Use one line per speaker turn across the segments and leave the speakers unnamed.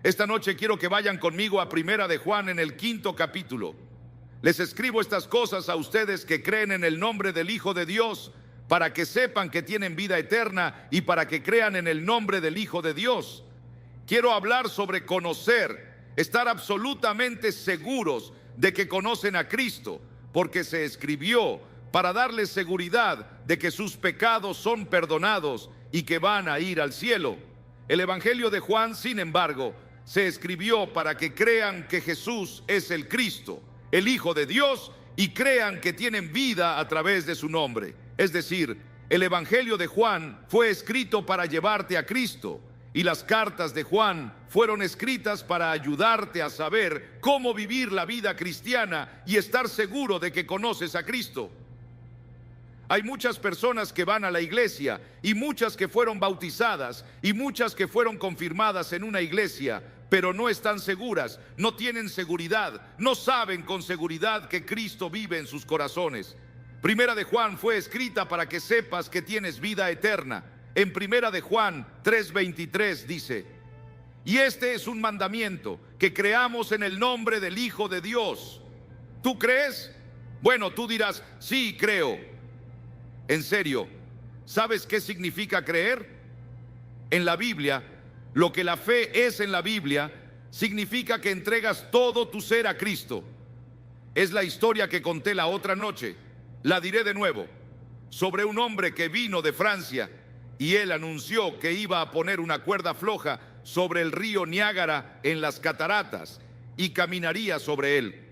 Esta noche quiero que vayan conmigo a Primera de Juan en el 5º capítulo. Les escribo estas cosas a ustedes que creen en el nombre del Hijo de Dios, para que sepan que tienen vida eterna y para que crean en el nombre del Hijo de Dios. Quiero hablar sobre conocer, estar absolutamente seguros de que conocen a Cristo, porque se escribió para darles seguridad de que sus pecados son perdonados y que van a ir al cielo. El Evangelio de Juan, sin embargo, se escribió para que crean que Jesús es el Cristo, el Hijo de Dios, y crean que tienen vida a través de su nombre. Es decir, el Evangelio de Juan fue escrito para llevarte a Cristo, y las cartas de Juan fueron escritas para ayudarte a saber cómo vivir la vida cristiana y estar seguro de que conoces a Cristo. Hay muchas personas que van a la iglesia y muchas que fueron bautizadas y muchas que fueron confirmadas en una iglesia, pero no están seguras, no tienen seguridad, no saben con seguridad que Cristo vive en sus corazones. Primera de Juan fue escrita para que sepas que tienes vida eterna. En Primera de Juan 3:23 dice: y este es un mandamiento, que creamos en el nombre del Hijo de Dios. ¿Tú crees? Bueno, tú dirás, sí, creo. En serio, ¿sabes qué significa creer? En la Biblia, lo que la fe es en la Biblia, significa que entregas todo tu ser a Cristo. Es la historia que conté la otra noche. La diré de nuevo, sobre un hombre que vino de Francia y él anunció que iba a poner una cuerda floja sobre el río Niágara en las cataratas y caminaría sobre él.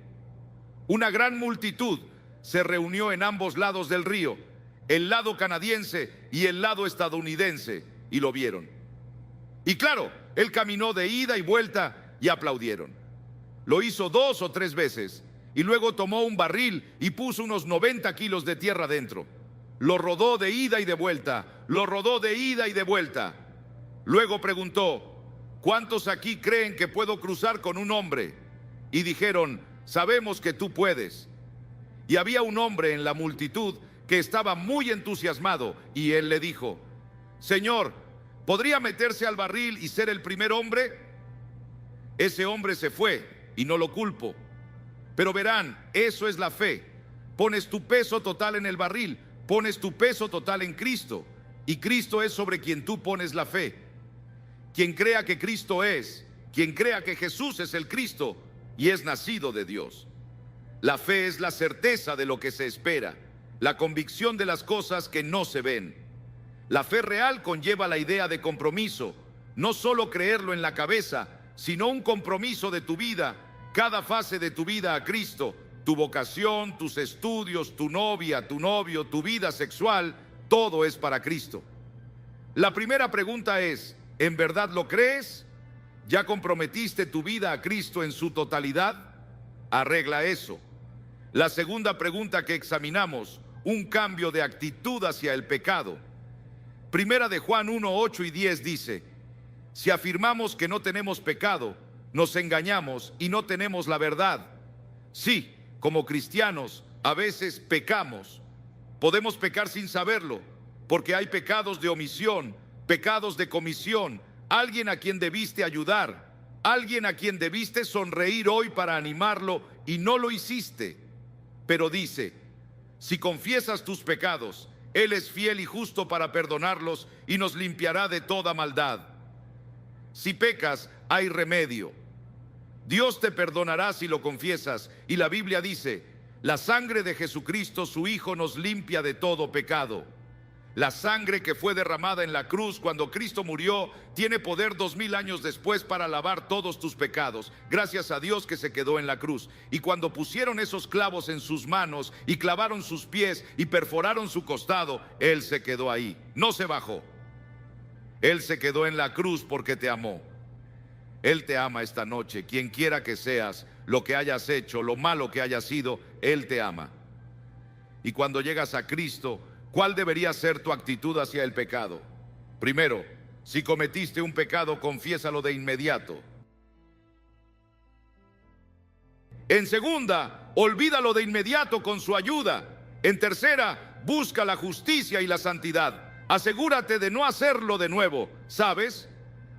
Una gran multitud se reunió en ambos lados del río, el lado canadiense y el lado estadounidense, y lo vieron. Y claro, él caminó de ida y vuelta y aplaudieron. Lo hizo 2 o 3 veces y luego tomó un barril y puso unos 90 kilos de tierra dentro. Lo rodó de ida y de vuelta, lo rodó de ida y de vuelta. Luego preguntó: ¿cuántos aquí creen que puedo cruzar con un hombre? Y dijeron: sabemos que tú puedes. Y había un hombre en la multitud que estaba muy entusiasmado, y él le dijo: Señor, ¿podría meterse al barril y ser el primer hombre? Ese hombre se fue, y no lo culpo. Pero verán, eso es la fe. Pones tu peso total en el barril, pones tu peso total en Cristo, y Cristo es sobre quien tú pones la fe. Quien crea que Cristo es, quien crea que Jesús es el Cristo y es nacido de Dios. La fe es la certeza de lo que se espera, la convicción de las cosas que no se ven. La fe real conlleva la idea de compromiso, no solo creerlo en la cabeza, sino un compromiso de tu vida, cada fase de tu vida a Cristo, tu vocación, tus estudios, tu novia, tu novio, tu vida sexual, todo es para Cristo. La primera pregunta es: ¿en verdad lo crees? ¿Ya comprometiste tu vida a Cristo en su totalidad? Arregla eso. La segunda pregunta que examinamos, un cambio de actitud hacia el pecado. Primera de Juan 1:8 y 10 dice: si afirmamos que no tenemos pecado, nos engañamos y no tenemos la verdad. Sí, como cristianos, a veces pecamos. Podemos pecar sin saberlo, porque hay pecados de omisión, pecados de comisión, alguien a quien debiste ayudar, alguien a quien debiste sonreír hoy para animarlo y no lo hiciste. Pero dice: si confiesas tus pecados, Él es fiel y justo para perdonarlos y nos limpiará de toda maldad. Si pecas, hay remedio. Dios te perdonará si lo confiesas, y la Biblia dice: la sangre de Jesucristo, su Hijo, nos limpia de todo pecado. La sangre que fue derramada en la cruz cuando Cristo murió tiene poder 2000 años después para lavar todos tus pecados. Gracias a Dios que se quedó en la cruz. Y cuando pusieron esos clavos en sus manos y clavaron sus pies y perforaron su costado, Él se quedó ahí, no se bajó. Él se quedó en la cruz porque te amó. Él te ama esta noche, quien quiera que seas, lo que hayas hecho, lo malo que hayas sido, Él te ama. Y cuando llegas a Cristo, ¿cuál debería ser tu actitud hacia el pecado? Primero, si cometiste un pecado, confiésalo de inmediato. En segunda, olvídalo de inmediato con su ayuda. En tercera, busca la justicia y la santidad. Asegúrate de no hacerlo de nuevo. ¿Sabes?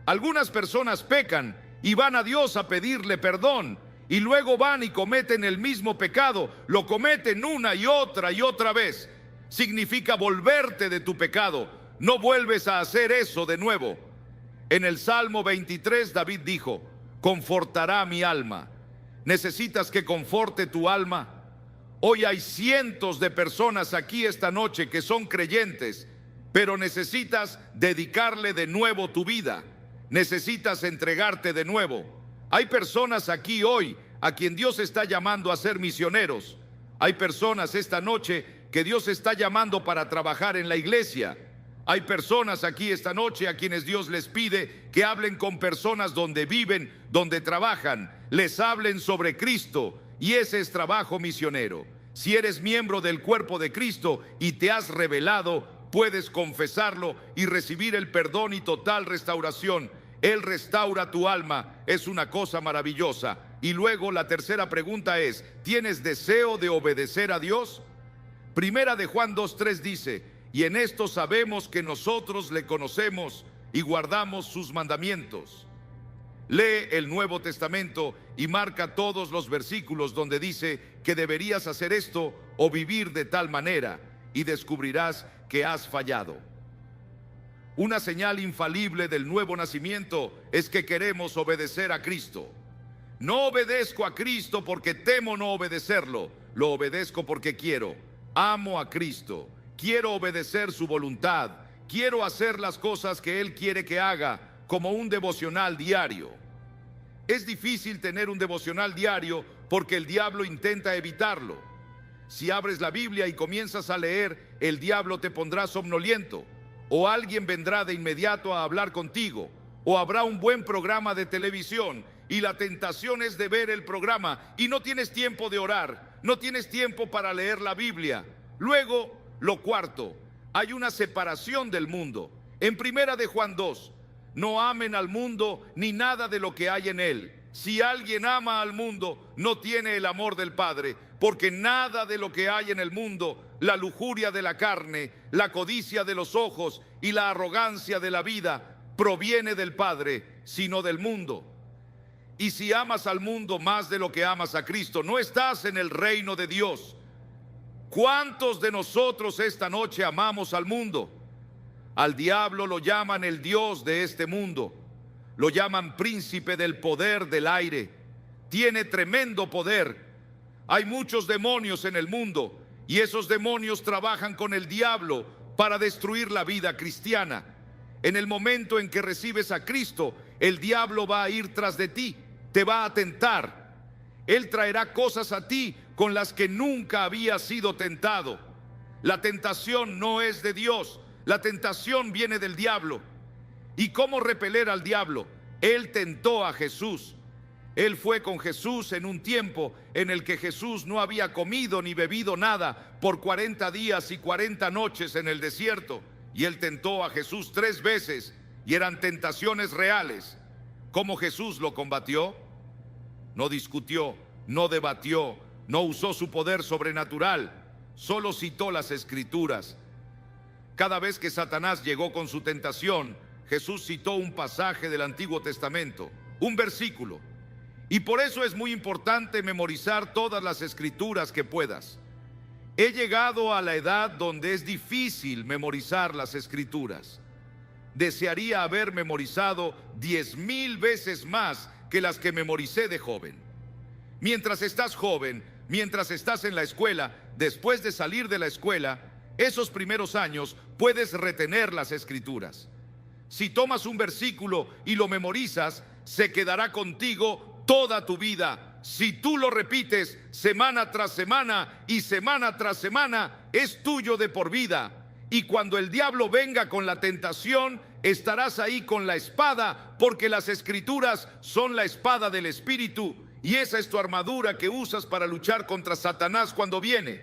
Algunas personas pecan y van a Dios a pedirle perdón, y luego van y cometen el mismo pecado, lo cometen una y otra vez. Significa volverte de tu pecado, no vuelves a hacer eso de nuevo. En el Salmo 23 David dijo: confortará mi alma. ¿Necesitas que conforte tu alma? Hoy hay cientos de personas aquí esta noche que son creyentes, pero necesitas dedicarle de nuevo tu vida. Necesitas entregarte de nuevo. Hay personas aquí hoy a quien Dios está llamando a ser misioneros. Hay personas esta noche que Dios está llamando para trabajar en la iglesia. Hay personas aquí esta noche a quienes Dios les pide que hablen con personas donde viven, donde trabajan, les hablen sobre Cristo, y ese es trabajo misionero. Si eres miembro del cuerpo de Cristo y te has rebelado, puedes confesarlo y recibir el perdón y total restauración. Él restaura tu alma, es una cosa maravillosa. Y luego la tercera pregunta es: ¿tienes deseo de obedecer a Dios? Primera de Juan 2:3 dice: y en esto sabemos que nosotros le conocemos y guardamos sus mandamientos. Lee el Nuevo Testamento y marca todos los versículos donde dice que deberías hacer esto o vivir de tal manera, y descubrirás que has fallado. Una señal infalible del nuevo nacimiento es que queremos obedecer a Cristo. No obedezco a Cristo porque temo no obedecerlo, lo obedezco porque quiero. Amo a Cristo, quiero obedecer su voluntad, quiero hacer las cosas que Él quiere que haga, como un devocional diario. Es difícil tener un devocional diario porque el diablo intenta evitarlo. Si abres la Biblia y comienzas a leer, el diablo te pondrá somnoliento, o alguien vendrá de inmediato a hablar contigo, o habrá un buen programa de televisión y la tentación es de ver el programa y no tienes tiempo de orar, no tienes tiempo para leer la Biblia. Luego, lo cuarto, hay una separación del mundo. En Primera de Juan 2, no amen al mundo ni nada de lo que hay en él. Si alguien ama al mundo, no tiene el amor del Padre, porque nada de lo que hay en el mundo, la lujuria de la carne, la codicia de los ojos y la arrogancia de la vida, proviene del Padre, sino del mundo. Y si amas al mundo más de lo que amas a Cristo, no estás en el reino de Dios. ¿Cuántos de nosotros esta noche amamos al mundo? Al diablo lo llaman el Dios de este mundo. Lo llaman príncipe del poder del aire. Tiene tremendo poder. Hay muchos demonios en el mundo y esos demonios trabajan con el diablo para destruir la vida cristiana. En el momento en que recibes a Cristo, el diablo va a ir tras de ti, te va a tentar. Él traerá cosas a ti con las que nunca habías sido tentado. La tentación no es de Dios, la tentación viene del diablo. ¿Y cómo repeler al diablo? Él tentó a Jesús. Él fue con Jesús en un tiempo en el que Jesús no había comido ni bebido nada por 40 días y 40 noches en el desierto. Y él tentó a Jesús 3 veces y eran tentaciones reales. ¿Cómo Jesús lo combatió? No discutió, no debatió, no usó su poder sobrenatural, solo citó las Escrituras. Cada vez que Satanás llegó con su tentación, Jesús citó un pasaje del Antiguo Testamento, un versículo. Y por eso es muy importante memorizar todas las Escrituras que puedas. He llegado a la edad donde es difícil memorizar las Escrituras. Desearía haber memorizado 10,000 veces más que las que memoricé de joven. Mientras estás joven, mientras estás en la escuela, después de salir de la escuela, esos primeros años puedes retener las Escrituras. Si tomas un versículo y lo memorizas, se quedará contigo toda tu vida. Si tú lo repites semana tras semana y semana tras semana, es tuyo de por vida. Y cuando el diablo venga con la tentación, estarás ahí con la espada, porque las Escrituras son la espada del Espíritu, y esa es tu armadura que usas para luchar contra Satanás cuando viene.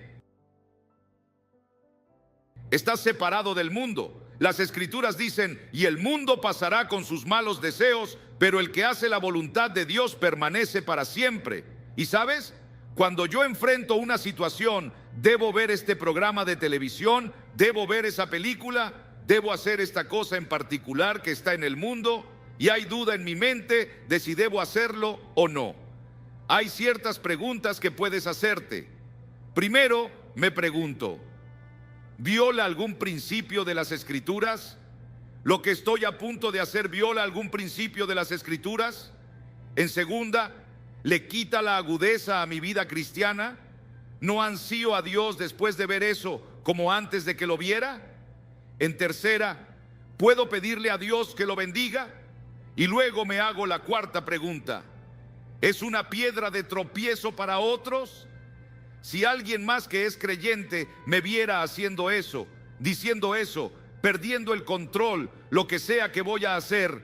Estás separado del mundo. Las Escrituras dicen: y el mundo pasará con sus malos deseos, pero el que hace la voluntad de Dios permanece para siempre. Y ¿sabes? Cuando yo enfrento una situación, debo ver este programa de televisión, debo ver esa película, debo hacer esta cosa en particular que está en el mundo, y hay duda en mi mente de si debo hacerlo o no. Hay ciertas preguntas que puedes hacerte. Primero, me pregunto, ¿viola algún principio de las Escrituras? ¿Lo que estoy a punto de hacer viola algún principio de las Escrituras? En segunda, ¿le quita la agudeza a mi vida cristiana? ¿No ansío a Dios después de ver eso como antes de que lo viera? En tercera, ¿puedo pedirle a Dios que lo bendiga? Y luego me hago la cuarta pregunta: ¿es una piedra de tropiezo para otros? Si alguien más que es creyente me viera haciendo eso, diciendo eso, perdiendo el control, lo que sea que voy a hacer,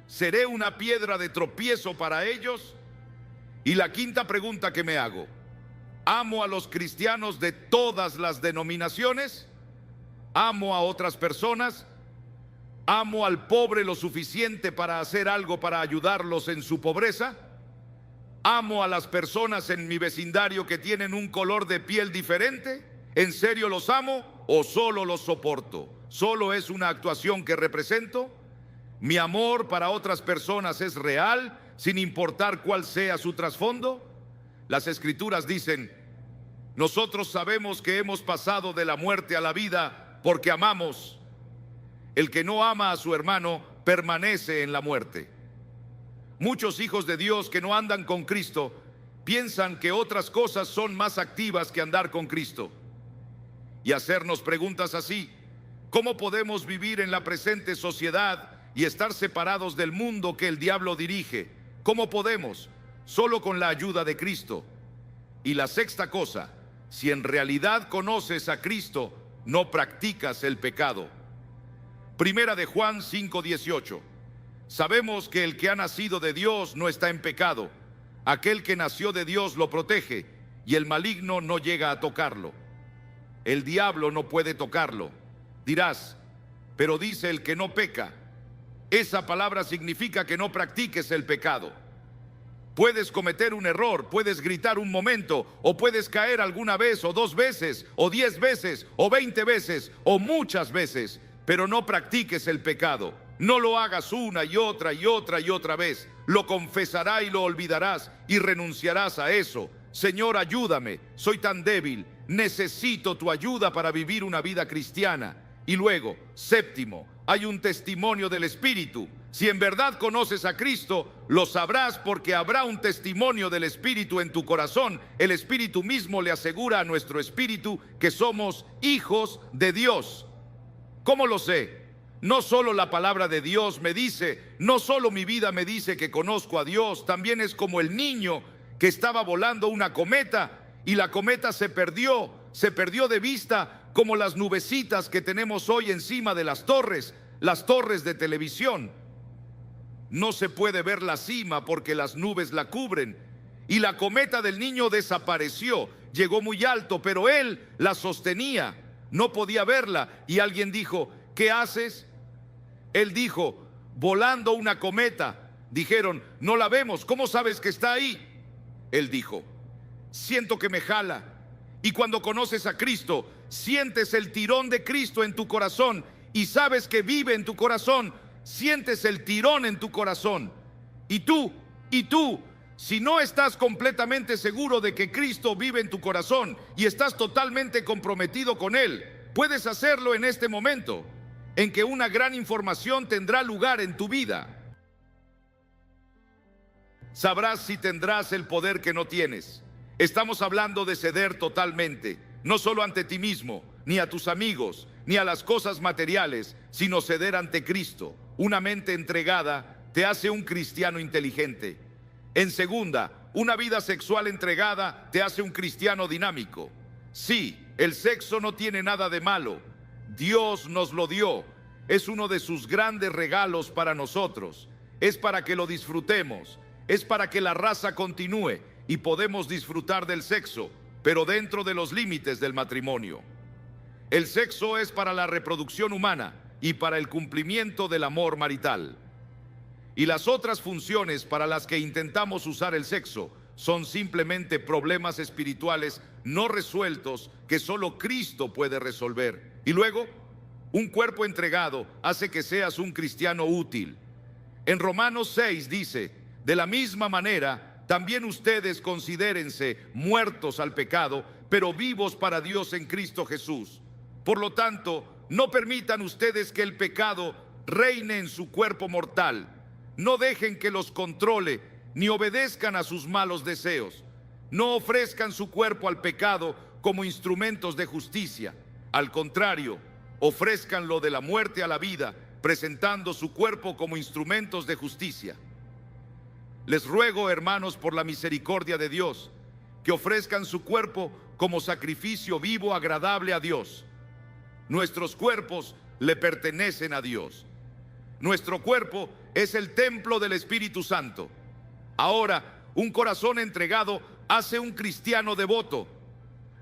¿seré una piedra de tropiezo para ellos? Y la quinta pregunta que me hago: ¿amo a los cristianos de todas las denominaciones? ¿Amo a otras personas? ¿Amo al pobre lo suficiente para hacer algo para ayudarlos en su pobreza? ¿Amo a las personas en mi vecindario que tienen un color de piel diferente? ¿En serio los amo o solo los soporto? ¿Solo es una actuación que represento? ¿Mi amor para otras personas es real, sin importar cuál sea su trasfondo? Las Escrituras dicen: nosotros sabemos que hemos pasado de la muerte a la vida porque amamos. El que no ama a su hermano permanece en la muerte. Muchos hijos de Dios que no andan con Cristo piensan que otras cosas son más activas que andar con Cristo. Y hacernos preguntas así: ¿cómo podemos vivir en la presente sociedad y estar separados del mundo que el diablo dirige? ¿Cómo podemos? Solo con la ayuda de Cristo. Y la sexta cosa: si en realidad conoces a Cristo, no practicas el pecado. Primera de Juan 5:18. Sabemos que el que ha nacido de Dios no está en pecado. Aquel que nació de Dios lo protege y el maligno no llega a tocarlo. El diablo no puede tocarlo. Dirás: pero dice el que no peca. Esa palabra significa que no practiques el pecado. Puedes cometer un error, puedes gritar un momento, o puedes caer alguna vez, o 2 veces, o 10 veces, o 20 veces, o muchas veces, pero no practiques el pecado. No lo hagas una y otra y otra y otra vez. Lo confesarás y lo olvidarás y renunciarás a eso. Señor, ayúdame, soy tan débil, necesito tu ayuda para vivir una vida cristiana. Y luego, séptimo, hay un testimonio del Espíritu. Si en verdad conoces a Cristo, lo sabrás porque habrá un testimonio del Espíritu en tu corazón. El Espíritu mismo le asegura a nuestro espíritu que somos hijos de Dios. ¿Cómo lo sé? No solo la palabra de Dios me dice, no solo mi vida me dice que conozco a Dios, también es como el niño que estaba volando una cometa y la cometa se perdió de vista, como las nubecitas que tenemos hoy encima de las torres de televisión. No se puede ver la cima porque las nubes la cubren. Y la cometa del niño desapareció. Llegó muy alto, pero él la sostenía. No podía verla. Y alguien dijo: ¿qué haces? Él dijo: volando una cometa. Dijeron: no la vemos, ¿cómo sabes que está ahí? Él dijo: siento que me jala. Y cuando conoces a Cristo, sientes el tirón de Cristo en tu corazón y sabes que vive en tu corazón. Sientes el tirón en tu corazón. Y tú, si no estás completamente seguro de que Cristo vive en tu corazón y estás totalmente comprometido con Él, puedes hacerlo en este momento, en que una gran información tendrá lugar en tu vida. Sabrás si tendrás el poder que no tienes. Estamos hablando de ceder totalmente, no solo ante ti mismo, ni a tus amigos, ni a las cosas materiales, sino ceder ante Cristo. Una mente entregada te hace un cristiano inteligente. En segunda, una vida sexual entregada te hace un cristiano dinámico. Sí, el sexo no tiene nada de malo. Dios nos lo dio. Es uno de sus grandes regalos para nosotros. Es para que lo disfrutemos. Es para que la raza continúe y podemos disfrutar del sexo, pero dentro de los límites del matrimonio. El sexo es para la reproducción humana y para el cumplimiento del amor marital. Y las otras funciones para las que intentamos usar el sexo son simplemente problemas espirituales no resueltos que solo Cristo puede resolver. Y luego, un cuerpo entregado hace que seas un cristiano útil. En Romanos 6 dice: de la misma manera, también ustedes considérense muertos al pecado, pero vivos para Dios en Cristo Jesús. Por lo tanto, no permitan ustedes que el pecado reine en su cuerpo mortal. No dejen que los controle, ni obedezcan a sus malos deseos. No ofrezcan su cuerpo al pecado como instrumentos de justicia. Al contrario, ofrézcanlo de la muerte a la vida, presentando su cuerpo como instrumentos de justicia. Les ruego, hermanos, por la misericordia de Dios, que ofrezcan su cuerpo como sacrificio vivo, agradable a Dios. Nuestros cuerpos le pertenecen a Dios. Nuestro cuerpo es el templo del Espíritu Santo. Ahora, un corazón entregado hace un cristiano devoto.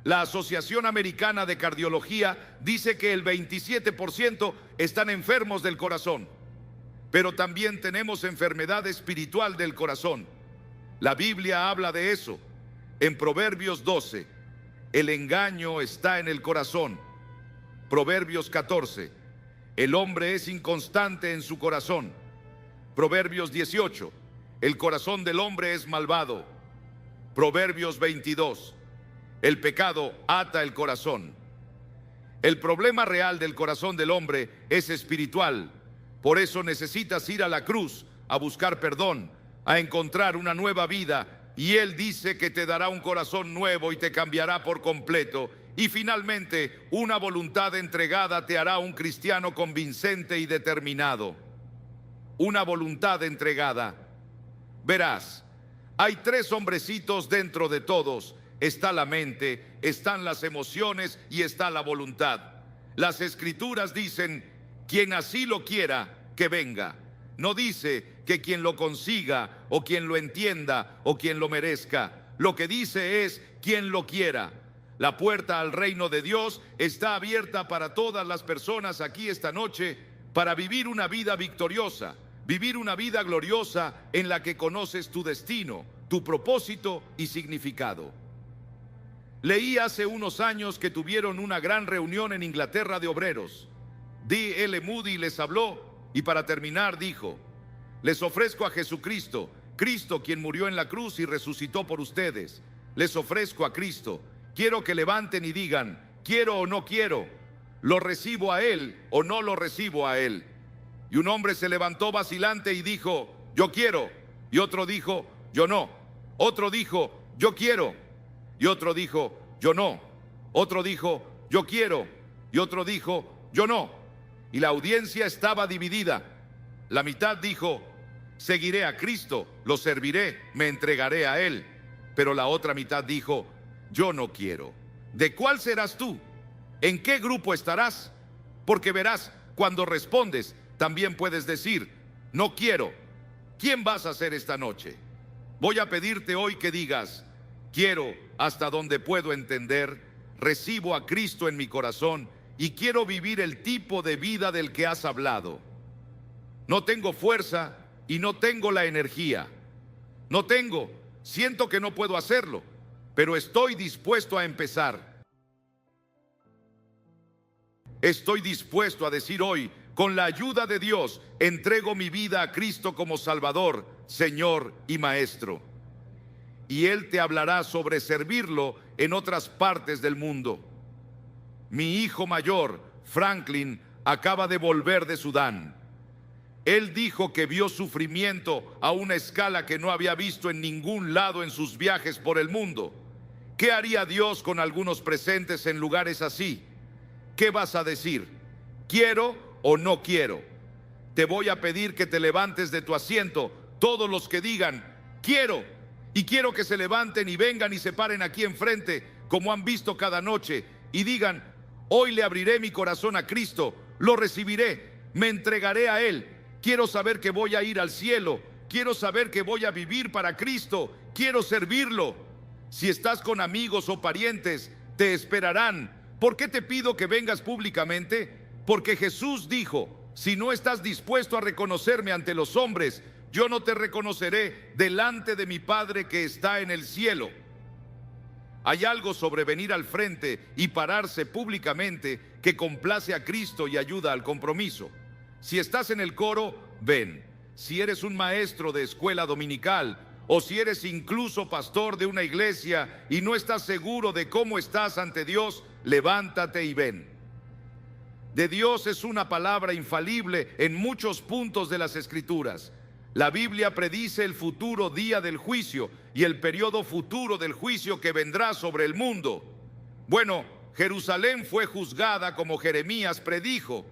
La Asociación Americana de Cardiología dice que el 27% están enfermos del corazón. Pero también tenemos enfermedad espiritual del corazón. La Biblia habla de eso. En Proverbios 12, el engaño está en el corazón. Proverbios 14, el hombre es inconstante en su corazón. Proverbios 18, el corazón del hombre es malvado. Proverbios 22, el pecado ata el corazón. El problema real del corazón del hombre es espiritual. Por eso necesitas ir a la cruz a buscar perdón, a encontrar una nueva vida, y Él dice que te dará un corazón nuevo y te cambiará por completo. Y finalmente, una voluntad entregada te hará un cristiano convincente y determinado. Una voluntad entregada. Verás, hay tres hombrecitos dentro de todos. Está la mente, están las emociones y está la voluntad. Las Escrituras dicen: quien así lo quiera, que venga. No dice que quien lo consiga, o quien lo entienda, o quien lo merezca. Lo que dice es quien lo quiera. La puerta al reino de Dios está abierta para todas las personas aquí esta noche, para vivir una vida victoriosa, vivir una vida gloriosa en la que conoces tu destino, tu propósito y significado. Leí hace unos años que tuvieron una gran reunión en Inglaterra de obreros. D.L. Moody les habló y para terminar dijo: les ofrezco a Jesucristo, Cristo quien murió en la cruz y resucitó por ustedes. Les ofrezco a Cristo. Quiero que levanten y digan: quiero o no quiero, lo recibo a Él o no lo recibo a Él. Y un hombre se levantó vacilante y dijo: yo quiero. Y otro dijo: yo no. Otro dijo: yo quiero. Y otro dijo: yo no. Otro dijo: yo quiero. Y otro dijo: yo no. Y la audiencia estaba dividida. La mitad dijo: seguiré a Cristo, lo serviré, me entregaré a Él. Pero la otra mitad dijo: yo no quiero. ¿De cuál serás tú? ¿En qué grupo estarás? Porque verás, cuando respondes, también puedes decir: no quiero. ¿Quién vas a ser esta noche? Voy a pedirte hoy que digas: quiero, hasta donde puedo entender, recibo a Cristo en mi corazón y quiero vivir el tipo de vida del que has hablado. No tengo fuerza y no tengo la energía. Siento que no puedo hacerlo, pero estoy dispuesto a empezar. Estoy dispuesto a decir hoy: con la ayuda de Dios, entrego mi vida a Cristo como Salvador, Señor y Maestro. Y Él te hablará sobre servirlo en otras partes del mundo. Mi hijo mayor, Franklin, acaba de volver de Sudán. Él dijo que vio sufrimiento a una escala que no había visto en ningún lado en sus viajes por el mundo. ¿Qué haría Dios con algunos presentes en lugares así? ¿Qué vas a decir? ¿Quiero o no quiero? Te voy a pedir que te levantes de tu asiento, todos los que digan: quiero. Y quiero que se levanten y vengan y se paren aquí enfrente, como han visto cada noche, y digan: hoy le abriré mi corazón a Cristo, lo recibiré, me entregaré a Él. Quiero saber que voy a ir al cielo, quiero saber que voy a vivir para Cristo, quiero servirlo. Si estás con amigos o parientes, te esperarán. ¿Por qué te pido que vengas públicamente? Porque Jesús dijo: si no estás dispuesto a reconocerme ante los hombres, yo no te reconoceré delante de mi Padre que está en el cielo. Hay algo sobre venir al frente y pararse públicamente que complace a Cristo y ayuda al compromiso. Si estás en el coro, ven. si eres un maestro de escuela dominical, o si eres incluso pastor de una iglesia y no estás seguro de cómo estás ante Dios, levántate y ven. De Dios es una palabra infalible en muchos puntos de las Escrituras. La Biblia predice el futuro día del juicio y el periodo futuro del juicio que vendrá sobre el mundo. Bueno, Jerusalén fue juzgada como Jeremías predijo.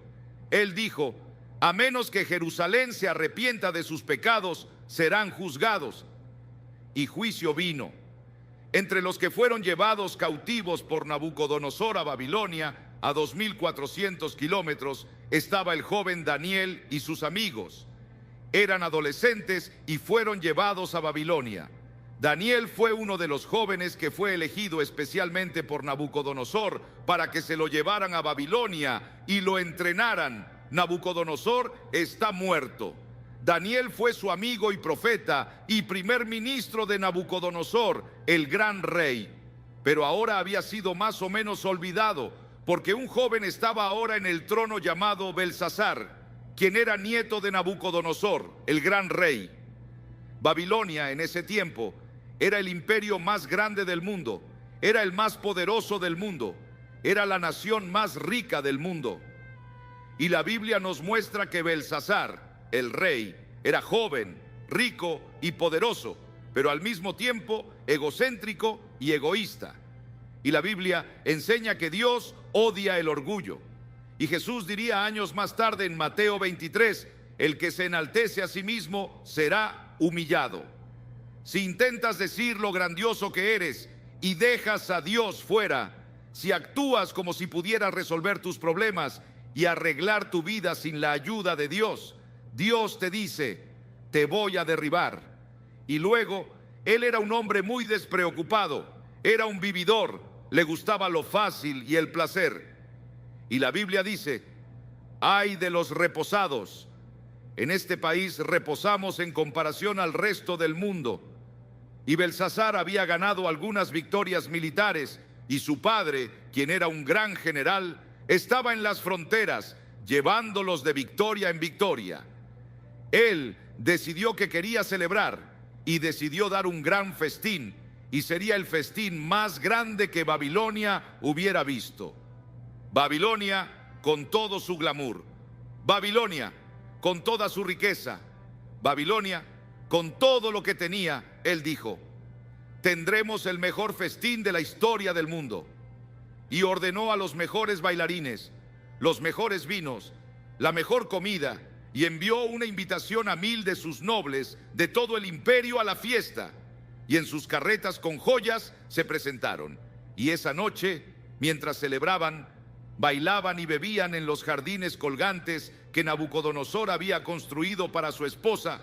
Él dijo: a menos que Jerusalén se arrepienta de sus pecados, serán juzgados. Y juicio vino. Entre los que fueron llevados cautivos por Nabucodonosor a Babilonia, a 2400 kilómetros, estaba el joven Daniel y sus amigos. Eran adolescentes y fueron llevados a Babilonia. Daniel fue uno de los jóvenes que fue elegido especialmente por Nabucodonosor para que se lo llevaran a Babilonia y lo entrenaran. Nabucodonosor está muerto. Daniel fue su amigo y profeta y primer ministro de Nabucodonosor, el gran rey. Pero ahora había sido más o menos olvidado, porque un joven estaba ahora en el trono llamado Belsasar, quien era nieto de Nabucodonosor, el gran rey. Babilonia en ese tiempo era el imperio más grande del mundo, era el más poderoso del mundo, era la nación más rica del mundo. Y la Biblia nos muestra que Belsasar, el rey, era joven, rico y poderoso, pero al mismo tiempo egocéntrico y egoísta. Y la Biblia enseña que Dios odia el orgullo. Y Jesús diría años más tarde en Mateo 23, el que se enaltece a sí mismo será humillado. Si intentas decir lo grandioso que eres y dejas a Dios fuera, si actúas como si pudieras resolver tus problemas y arreglar tu vida sin la ayuda de Dios, Dios te dice: te voy a derribar. Y luego, él era un hombre muy despreocupado, era un vividor, le gustaba lo fácil y el placer. Y la Biblia dice: ay de los reposados. En este país reposamos en comparación al resto del mundo. Y Belsasar había ganado algunas victorias militares, y su padre, quien era un gran general, estaba en las fronteras, llevándolos de victoria en victoria. Él decidió que quería celebrar y decidió dar un gran festín, y sería el festín más grande que Babilonia hubiera visto. Babilonia con todo su glamour, Babilonia con toda su riqueza, Babilonia con todo lo que tenía. Él dijo: tendremos el mejor festín de la historia del mundo. Y ordenó a los mejores bailarines, los mejores vinos, la mejor comida, y envió una invitación a 1000 de sus nobles de todo el imperio a la fiesta. Y en sus carretas con joyas se presentaron. Y esa noche, mientras celebraban, bailaban y bebían en los jardines colgantes que Nabucodonosor había construido para su esposa,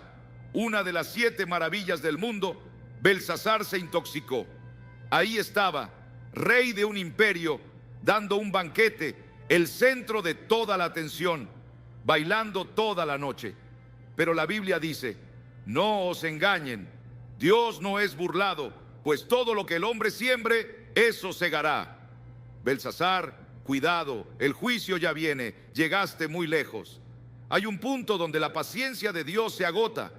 una de las 7 maravillas del mundo. Belsasar se intoxicó. Ahí estaba, rey de un imperio, dando un banquete, el centro de toda la atención, bailando toda la noche. Pero la Biblia dice: no os engañen, Dios no es burlado, pues todo lo que el hombre siembre, eso segará. Belsasar, cuidado, el juicio ya viene, llegaste muy lejos. Hay un punto donde la paciencia de Dios se agota.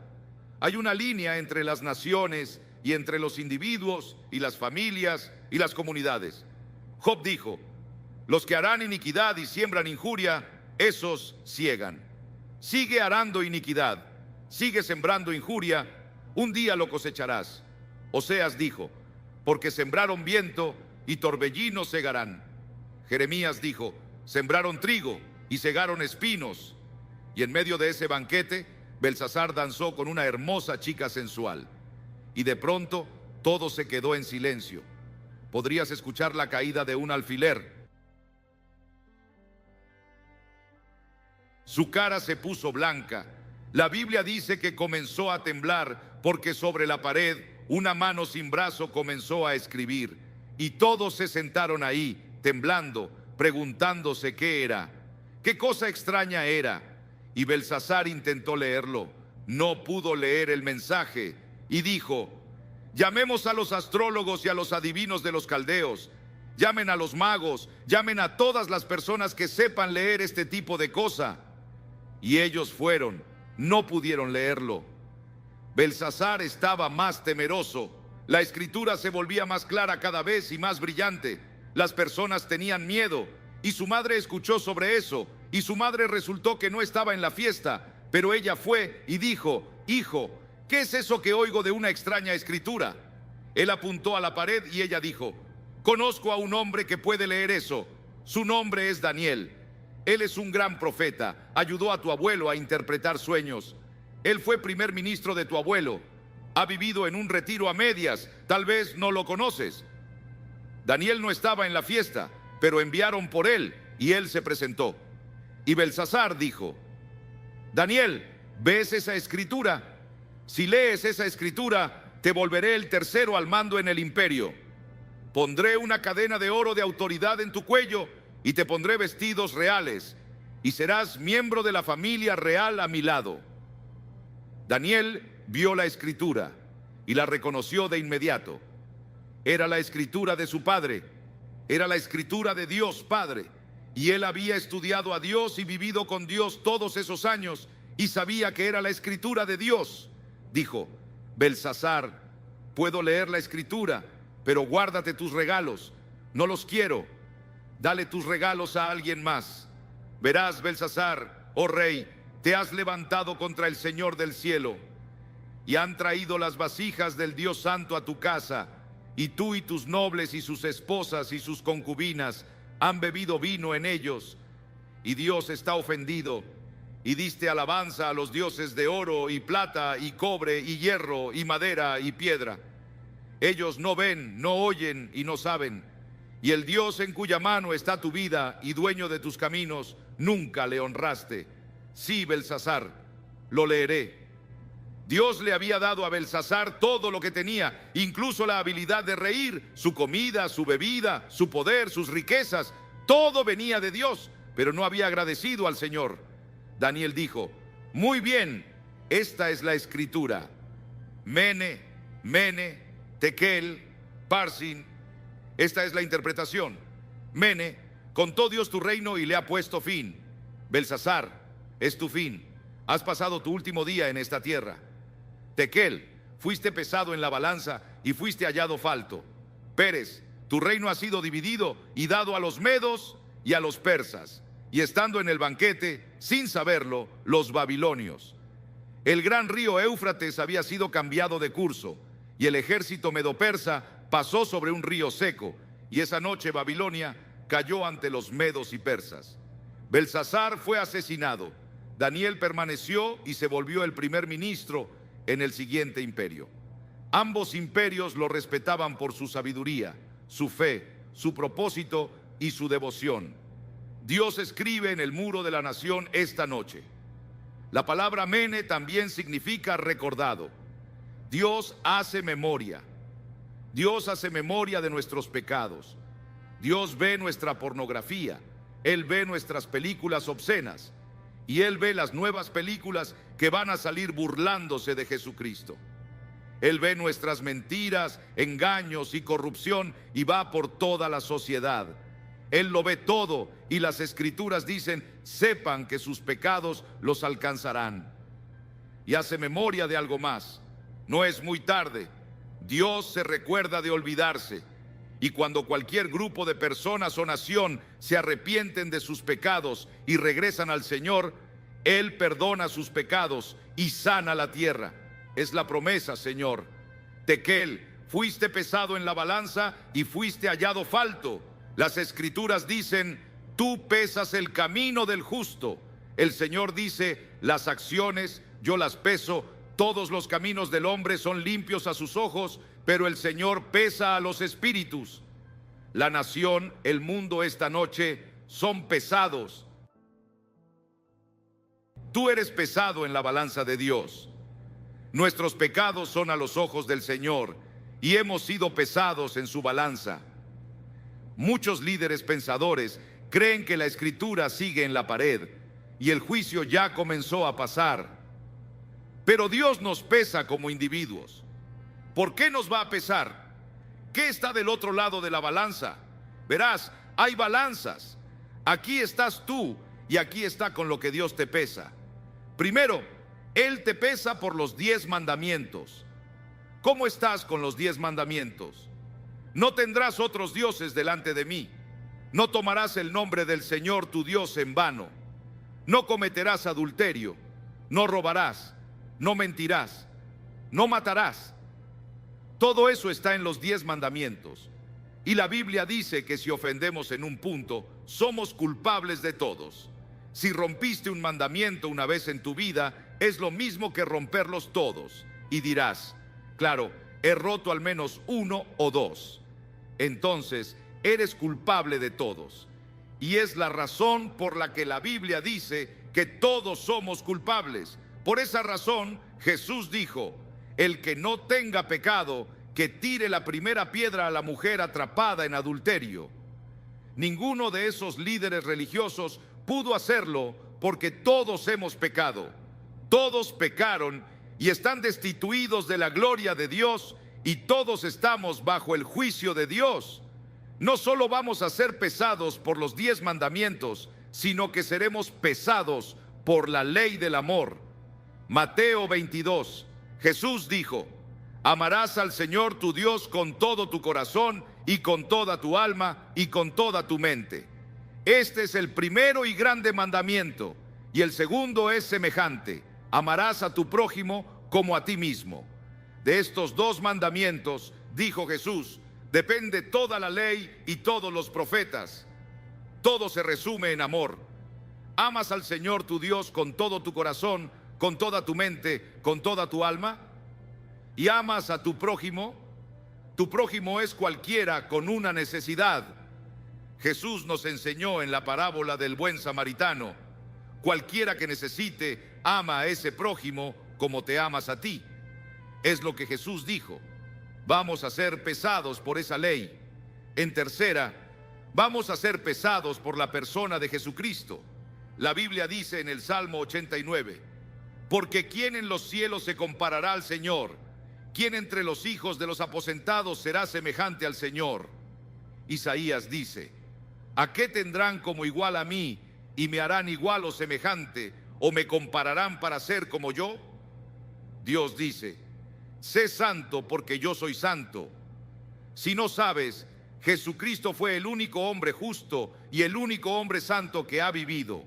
Hay una línea entre las naciones y entre los individuos y las familias y las comunidades. Job dijo: los que harán iniquidad y siembran injuria, esos ciegan. Sigue arando iniquidad, sigue sembrando injuria, un día lo cosecharás. Oseas dijo: porque sembraron viento y torbellino segarán. Jeremías dijo: sembraron trigo y segaron espinos. Y en medio de ese banquete, Belsasar danzó con una hermosa chica sensual. Y de pronto todo se quedó en silencio. Podrías escuchar la caída de un alfiler. Su cara se puso blanca. La Biblia dice que comenzó a temblar porque sobre la pared una mano sin brazo comenzó a escribir. Y todos se sentaron ahí, temblando, preguntándose qué era, qué cosa extraña era. Y Belsasar intentó leerlo, no pudo leer el mensaje y dijo: llamemos a los astrólogos y a los adivinos de los caldeos, llamen a los magos, llamen a todas las personas que sepan leer este tipo de cosa. Y ellos fueron, no pudieron leerlo. Belsasar estaba más temeroso. La escritura se volvía más clara cada vez y más brillante. Las personas tenían miedo, y su madre escuchó sobre eso, y su madre resultó que no estaba en la fiesta, pero ella fue y dijo: hijo, ¿qué es eso que oigo de una extraña escritura? Él apuntó a la pared y ella dijo: conozco a un hombre que puede leer eso. Su nombre es Daniel. Él es un gran profeta. Ayudó a tu abuelo a interpretar sueños. Él fue primer ministro de tu abuelo. Ha vivido en un retiro a medias. Tal vez no lo conoces. Daniel no estaba en la fiesta, pero enviaron por él y él se presentó. Y Belsasar dijo: Daniel, ¿ves esa escritura? Si lees esa escritura, te volveré el tercero al mando en el imperio. Pondré una cadena de oro de autoridad en tu cuello y te pondré vestidos reales y serás miembro de la familia real a mi lado. Daniel vio la escritura y la reconoció de inmediato. Era la escritura de su padre, era la escritura de Dios Padre, y él había estudiado a Dios y vivido con Dios todos esos años y sabía que era la escritura de Dios. Dijo: Belsasar, puedo leer la escritura, pero guárdate tus regalos, no los quiero. Dale tus regalos a alguien más. Verás, Belsasar, oh rey, te has levantado contra el Señor del cielo, y han traído las vasijas del Dios Santo a tu casa, y tú y tus nobles y sus esposas y sus concubinas han bebido vino en ellos, y Dios está ofendido, y diste alabanza a los dioses de oro y plata y cobre y hierro y madera y piedra. Ellos no ven, no oyen y no saben, y el Dios en cuya mano está tu vida y dueño de tus caminos, nunca le honraste. Sí, Belsasar, lo leeré. Dios le había dado a Belsasar todo lo que tenía, incluso la habilidad de reír, su comida, su bebida, su poder, sus riquezas. Todo venía de Dios, pero no había agradecido al Señor. Daniel dijo: muy bien, esta es la escritura. Mene, Mene, Tekel, Parsin. Esta es la interpretación. Mene, contó Dios tu reino y le ha puesto fin. Belsasar, es tu fin. Has pasado tu último día en esta tierra. Tekel, fuiste pesado en la balanza y fuiste hallado falto. Pérez, tu reino ha sido dividido y dado a los medos y a los persas, y estando en el banquete, sin saberlo, los babilonios. El gran río Éufrates había sido cambiado de curso, y el ejército medo-persa pasó sobre un río seco, y esa noche Babilonia cayó ante los medos y persas. Belsasar fue asesinado. Daniel permaneció y se volvió el primer ministro en el siguiente imperio. Ambos imperios lo respetaban por su sabiduría, su fe, su propósito y su devoción. Dios escribe en el muro de la nación esta noche. La palabra mene también significa recordado. Dios hace memoria. Dios hace memoria de nuestros pecados. Dios ve nuestra pornografía. Él ve nuestras películas obscenas. Y Él ve las nuevas películas que van a salir burlándose de Jesucristo. Él ve nuestras mentiras, engaños y corrupción y va por toda la sociedad. Él lo ve todo y las escrituras dicen: sepan que sus pecados los alcanzarán. Y hace memoria de algo más. No es muy tarde. Dios se recuerda de olvidarse. Y cuando cualquier grupo de personas o nación se arrepienten de sus pecados y regresan al Señor, Él perdona sus pecados y sana la tierra. Es la promesa, Señor. Tekel, fuiste pesado en la balanza y fuiste hallado falto. Las escrituras dicen: tú pesas el camino del justo. El Señor dice: las acciones yo las peso. Todos los caminos del hombre son limpios a sus ojos, pero el Señor pesa a los espíritus. La nación, el mundo esta noche son pesados. Tú eres pesado en la balanza de Dios. Nuestros pecados son a los ojos del Señor y hemos sido pesados en su balanza. Muchos líderes pensadores creen que la escritura sigue en la pared y el juicio ya comenzó a pasar. Pero Dios nos pesa como individuos. ¿Por qué nos va a pesar? ¿Qué está del otro lado de la balanza? Verás, hay balanzas. Aquí estás tú y aquí está con lo que Dios te pesa. Primero, Él te pesa por los 10 mandamientos. ¿Cómo estás con los 10 mandamientos? No tendrás otros dioses delante de mí. No tomarás el nombre del Señor tu Dios en vano. No cometerás adulterio. No robarás. No mentirás. No matarás. Todo eso está en los 10 mandamientos. Y la Biblia dice que si ofendemos en un punto, somos culpables de todos. Si rompiste un mandamiento una vez en tu vida, es lo mismo que romperlos todos. Y dirás, claro, he roto al menos uno o dos. Entonces, eres culpable de todos. Y es la razón por la que la Biblia dice que todos somos culpables. Por esa razón, Jesús dijo, el que no tenga pecado, que tire la primera piedra a la mujer atrapada en adulterio. Ninguno de esos líderes religiosos pudo hacerlo porque todos hemos pecado. Todos pecaron y están destituidos de la gloria de Dios y todos estamos bajo el juicio de Dios. No solo vamos a ser pesados por los 10 mandamientos, sino que seremos pesados por la ley del amor. Mateo 22, Jesús dijo, amarás al Señor tu Dios con todo tu corazón y con toda tu alma y con toda tu mente. Este es el primero y grande mandamiento, y el segundo es semejante, amarás a tu prójimo como a ti mismo. De estos 2 mandamientos, dijo Jesús, depende toda la ley y todos los profetas. Todo se resume en amor. ¿Amas al Señor tu Dios con todo tu corazón, con toda tu mente, con toda tu alma? ¿Y amas a tu prójimo? Tu prójimo es cualquiera con una necesidad. Jesús nos enseñó en la parábola del buen samaritano, cualquiera que necesite, ama a ese prójimo como te amas a ti. Es lo que Jesús dijo. Vamos a ser pesados por esa ley. En tercera, vamos a ser pesados por la persona de Jesucristo. La Biblia dice en el Salmo 89, porque ¿quién en los cielos se comparará al Señor? ¿Quién entre los hijos de los aposentados será semejante al Señor? Isaías dice, ¿a qué tendrán como igual a mí y me harán igual o semejante o me compararán para ser como yo? Dios dice, sé santo porque yo soy santo. Si no sabes, Jesucristo fue el único hombre justo y el único hombre santo que ha vivido.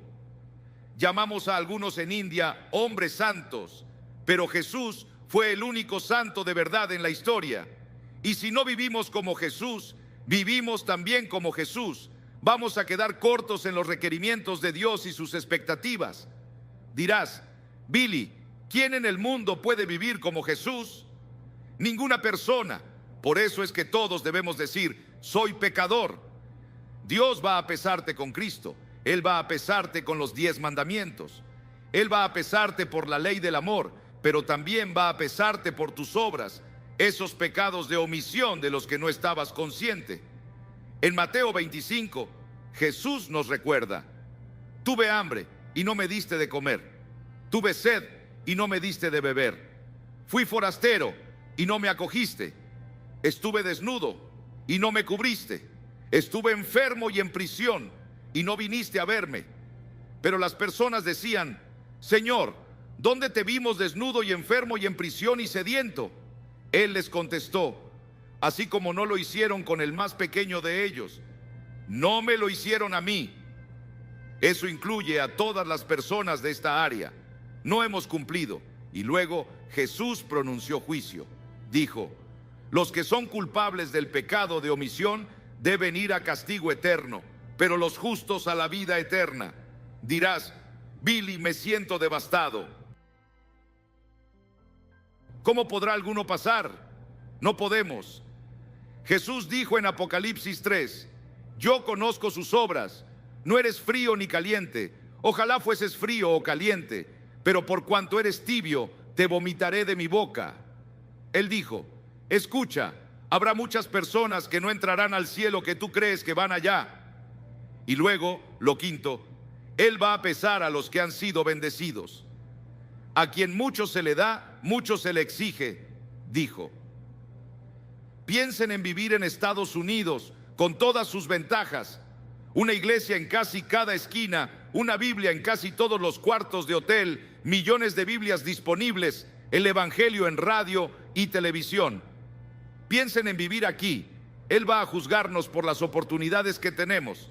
Llamamos a algunos en India hombres santos, pero Jesús fue el único santo de verdad en la historia. Y si no vivimos como Jesús, vivimos también como Jesús, vamos a quedar cortos en los requerimientos de Dios y sus expectativas. Dirás, Billy, ¿quién en el mundo puede vivir como Jesús? Ninguna persona. Por eso es que todos debemos decir, soy pecador. Dios va a pesarte con Cristo. Él va a pesarte con los 10 mandamientos. Él va a pesarte por la ley del amor, pero también va a pesarte por tus obras, esos pecados de omisión de los que no estabas consciente. En Mateo 25, Jesús nos recuerda, tuve hambre y no me diste de comer, tuve sed y no me diste de beber, fui forastero y no me acogiste, estuve desnudo y no me cubriste, estuve enfermo y en prisión y no viniste a verme. Pero las personas decían, Señor, ¿dónde te vimos desnudo y enfermo y en prisión y sediento? Él les contestó, así como no lo hicieron con el más pequeño de ellos, no me lo hicieron a mí. Eso incluye a todas las personas de esta área. No hemos cumplido. Y luego Jesús pronunció juicio. Dijo, los que son culpables del pecado de omisión deben ir a castigo eterno, pero los justos a la vida eterna. Dirás, Billy, me siento devastado. ¿Cómo podrá alguno pasar? No podemos. Jesús dijo en Apocalipsis 3, yo conozco sus obras, no eres frío ni caliente, ojalá fueses frío o caliente, pero por cuanto eres tibio, te vomitaré de mi boca. Él dijo, escucha, habrá muchas personas que no entrarán al cielo que tú crees que van allá. Y luego, lo quinto, Él va a pesar a los que han sido bendecidos. A quien mucho se le da, mucho se le exige, dijo. Piensen en vivir en Estados Unidos con todas sus ventajas, una iglesia en casi cada esquina, una Biblia en casi todos los cuartos de hotel, millones de Biblias disponibles, el Evangelio en radio y televisión. Piensen en vivir aquí. Él va a juzgarnos por las oportunidades que tenemos.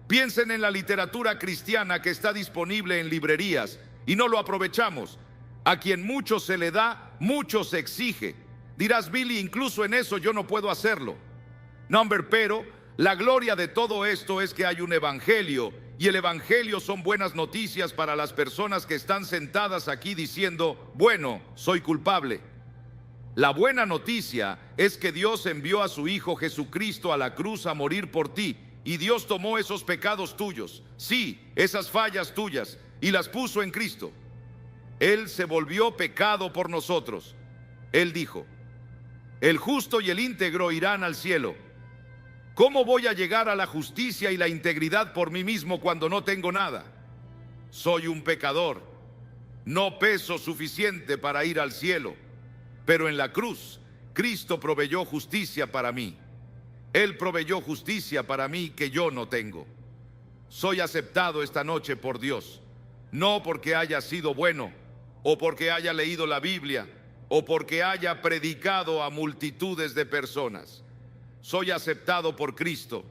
Piensen en la literatura cristiana que está disponible en librerías y no lo aprovechamos. A quien mucho se le da, mucho se exige. Dirás, Billy, incluso en eso yo no puedo hacerlo. No, hombre, pero la gloria de todo esto es que hay un evangelio, y el evangelio son buenas noticias para las personas que están sentadas aquí diciendo, bueno, soy culpable. La buena noticia es que Dios envió a su Hijo Jesucristo a la cruz a morir por ti, y Dios tomó esos pecados tuyos, sí, esas fallas tuyas, y las puso en Cristo. Él se volvió pecado por nosotros. Él dijo, el justo y el íntegro irán al cielo. ¿Cómo voy a llegar a la justicia y la integridad por mí mismo cuando no tengo nada? Soy un pecador, no peso suficiente para ir al cielo, pero en la cruz Cristo proveyó justicia para mí. Él proveyó justicia para mí que yo no tengo. Soy aceptado esta noche por Dios, no porque haya sido bueno, o porque haya leído la Biblia, o porque haya predicado a multitudes de personas. Soy aceptado por Cristo,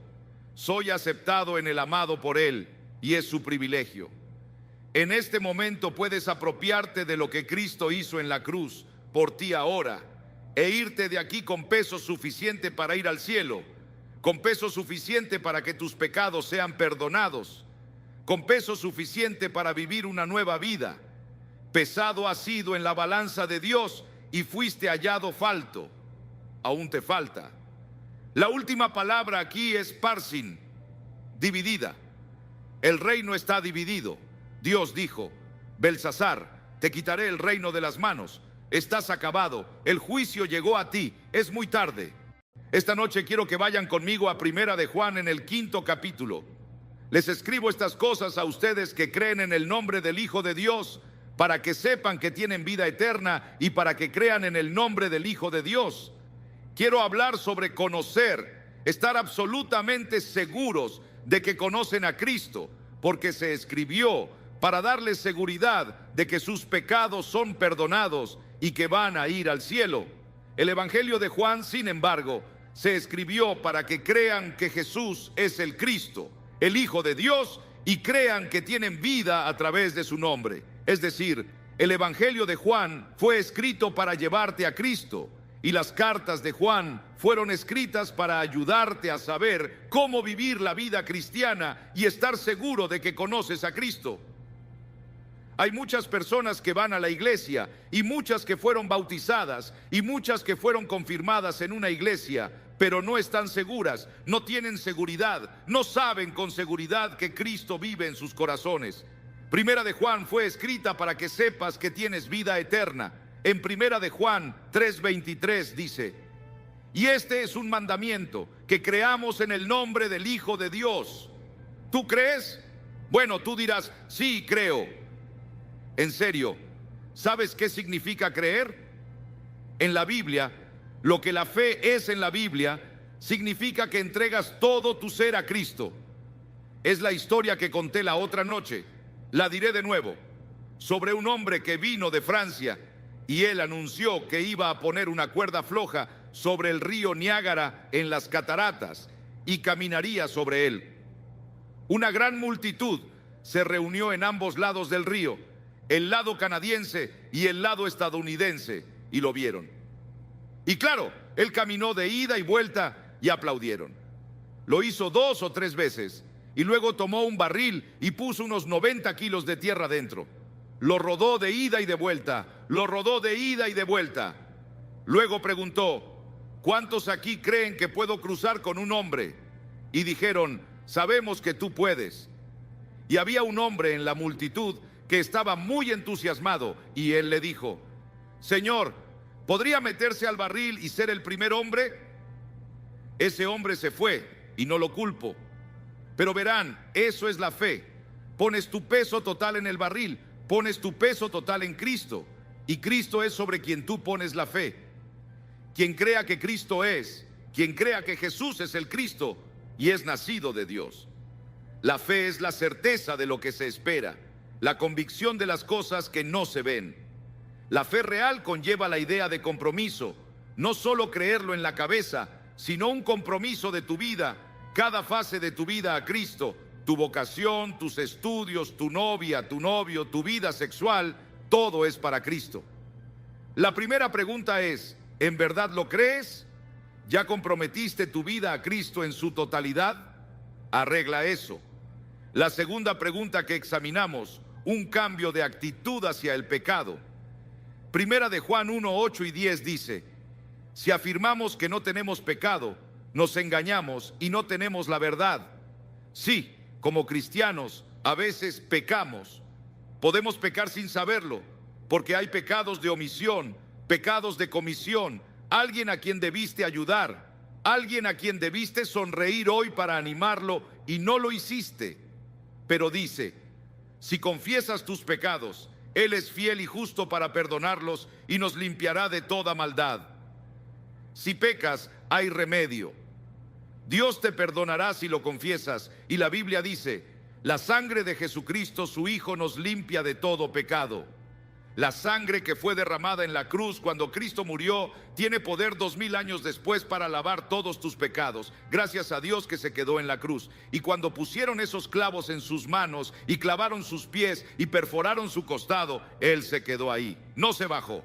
soy aceptado en el amado por Él, y es su privilegio. En este momento puedes apropiarte de lo que Cristo hizo en la cruz por ti ahora, e irte de aquí con peso suficiente para ir al cielo, con peso suficiente para que tus pecados sean perdonados, con peso suficiente para vivir una nueva vida. Pesado has sido en la balanza de Dios y fuiste hallado falto. Aún te falta. La última palabra aquí es parsin, dividida. El reino está dividido. Dios dijo, Belsasar, te quitaré el reino de las manos. Estás acabado, el juicio llegó a ti, es muy tarde. Esta noche quiero que vayan conmigo a Primera de Juan en el 5º capítulo. Les escribo estas cosas a ustedes que creen en el nombre del Hijo de Dios, para que sepan que tienen vida eterna y para que crean en el nombre del Hijo de Dios. Quiero hablar sobre conocer, estar absolutamente seguros de que conocen a Cristo, porque se escribió para darles seguridad de que sus pecados son perdonados y que van a ir al cielo. El Evangelio de Juan, sin embargo, se escribió para que crean que Jesús es el Cristo, el Hijo de Dios, y crean que tienen vida a través de su nombre. Es decir, el Evangelio de Juan fue escrito para llevarte a Cristo, y las cartas de Juan fueron escritas para ayudarte a saber cómo vivir la vida cristiana y estar seguro de que conoces a Cristo. Hay muchas personas que van a la iglesia, y muchas que fueron bautizadas, y muchas que fueron confirmadas en una iglesia, pero no están seguras, no tienen seguridad, no saben con seguridad que Cristo vive en sus corazones. Primera de Juan fue escrita para que sepas que tienes vida eterna. En Primera de Juan 3:23 dice, y este es un mandamiento, que creamos en el nombre del Hijo de Dios. ¿Tú crees? Bueno, tú dirás, sí, creo. En serio, ¿sabes qué significa creer? En la Biblia, lo que la fe es en la Biblia, significa que entregas todo tu ser a Cristo. Es la historia que conté la otra noche. La diré de nuevo, sobre un hombre que vino de Francia y él anunció que iba a poner una cuerda floja sobre el río Niágara en las cataratas y caminaría sobre él. Una gran multitud se reunió en ambos lados del río, el lado canadiense y el lado estadounidense, y lo vieron. Y claro, él caminó de ida y vuelta y aplaudieron. Lo hizo 2 o 3 veces. Y luego tomó un barril y puso unos 90 kilos de tierra dentro. Lo rodó de ida y de vuelta, lo rodó de ida y de vuelta. Luego preguntó, ¿cuántos aquí creen que puedo cruzar con un hombre? Y dijeron, sabemos que tú puedes. Y había un hombre en la multitud que estaba muy entusiasmado, y él le dijo, Señor, ¿podría meterse al barril y ser el primer hombre? Ese hombre se fue, y no lo culpo. Pero verán, eso es la fe. Pones tu peso total en el barril, pones tu peso total en Cristo, y Cristo es sobre quien tú pones la fe. Quien crea que Cristo es, quien crea que Jesús es el Cristo y es nacido de Dios. La fe es la certeza de lo que se espera, la convicción de las cosas que no se ven. La fe real conlleva la idea de compromiso, no solo creerlo en la cabeza, sino un compromiso de tu vida, cada fase de tu vida a Cristo, tu vocación, tus estudios, tu novia, tu novio, tu vida sexual, todo es para Cristo. La primera pregunta es, ¿en verdad lo crees? ¿Ya comprometiste tu vida a Cristo en su totalidad? Arregla eso. La segunda pregunta que examinamos, un cambio de actitud hacia el pecado. Primera de Juan 1, 8 y 10 dice, si afirmamos que no tenemos pecado, nos engañamos y no tenemos la verdad. Sí, como cristianos, a veces pecamos. Podemos pecar sin saberlo, porque hay pecados de omisión, pecados de comisión, alguien a quien debiste ayudar, alguien a quien debiste sonreír hoy para animarlo y no lo hiciste. Pero dice, si confiesas tus pecados, Él es fiel y justo para perdonarlos y nos limpiará de toda maldad. Si pecas, hay remedio. Dios te perdonará si lo confiesas, y la Biblia dice, la sangre de Jesucristo, su Hijo, nos limpia de todo pecado. La sangre que fue derramada en la cruz cuando Cristo murió tiene poder 2000 años después para lavar todos tus pecados. Gracias a Dios que se quedó en la cruz. Y cuando pusieron esos clavos en sus manos y clavaron sus pies y perforaron su costado, Él se quedó ahí, no se bajó.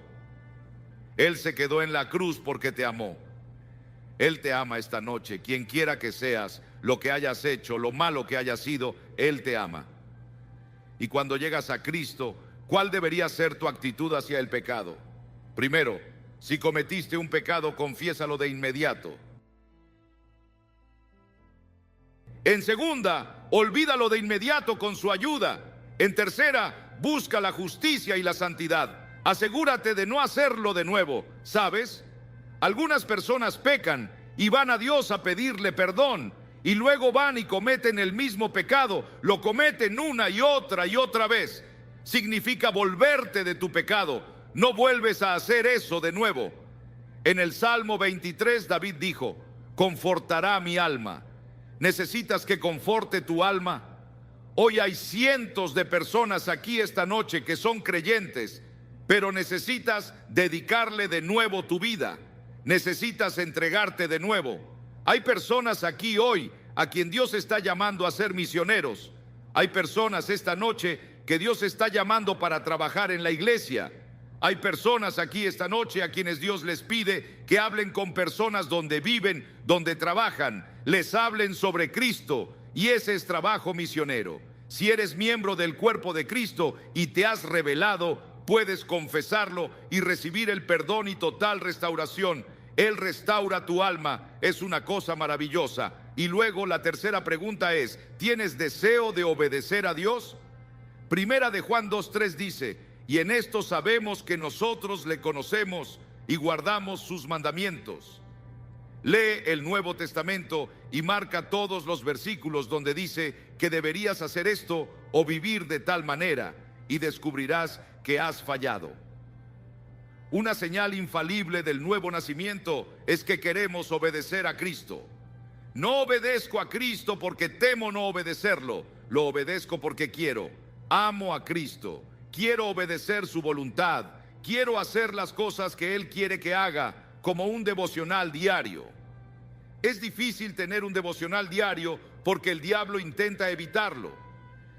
Él se quedó en la cruz porque te amó. Él te ama esta noche, quien quiera que seas, lo que hayas hecho, lo malo que hayas sido, Él te ama. Y cuando llegas a Cristo, ¿cuál debería ser tu actitud hacia el pecado? Primero, si cometiste un pecado, confiésalo de inmediato. En segunda, olvídalo de inmediato con su ayuda. En tercera, busca la justicia y la santidad. Asegúrate de no hacerlo de nuevo. ¿Sabes? Algunas personas pecan y van a Dios a pedirle perdón, y luego van y cometen el mismo pecado. Lo cometen una y otra vez. Significa volverte de tu pecado. No vuelves a hacer eso de nuevo. En el Salmo 23, David dijo, confortará mi alma. ¿Necesitas que conforte tu alma? Hoy hay cientos de personas aquí esta noche que son creyentes, pero necesitas dedicarle de nuevo tu vida. Necesitas entregarte de nuevo. Hay personas aquí hoy a quien Dios está llamando a ser misioneros. Hay personas esta noche que Dios está llamando para trabajar en la iglesia. Hay personas aquí esta noche a quienes Dios les pide que hablen con personas donde viven, donde trabajan, les hablen sobre Cristo, y ese es trabajo misionero. Si eres miembro del cuerpo de Cristo y te has rebelado, puedes confesarlo y recibir el perdón y total restauración. Él restaura tu alma, es una cosa maravillosa. Y luego la tercera pregunta es, ¿tienes deseo de obedecer a Dios? Primera de Juan 2:3 dice, y en esto sabemos que nosotros le conocemos y guardamos sus mandamientos. Lee el Nuevo Testamento y marca todos los versículos donde dice que deberías hacer esto o vivir de tal manera, y descubrirás que has fallado. Una señal infalible del nuevo nacimiento es que queremos obedecer a Cristo. No obedezco a Cristo porque temo no obedecerlo, lo obedezco porque quiero. Amo a Cristo, quiero obedecer su voluntad, quiero hacer las cosas que Él quiere que haga, como un devocional diario. Es difícil tener un devocional diario porque el diablo intenta evitarlo.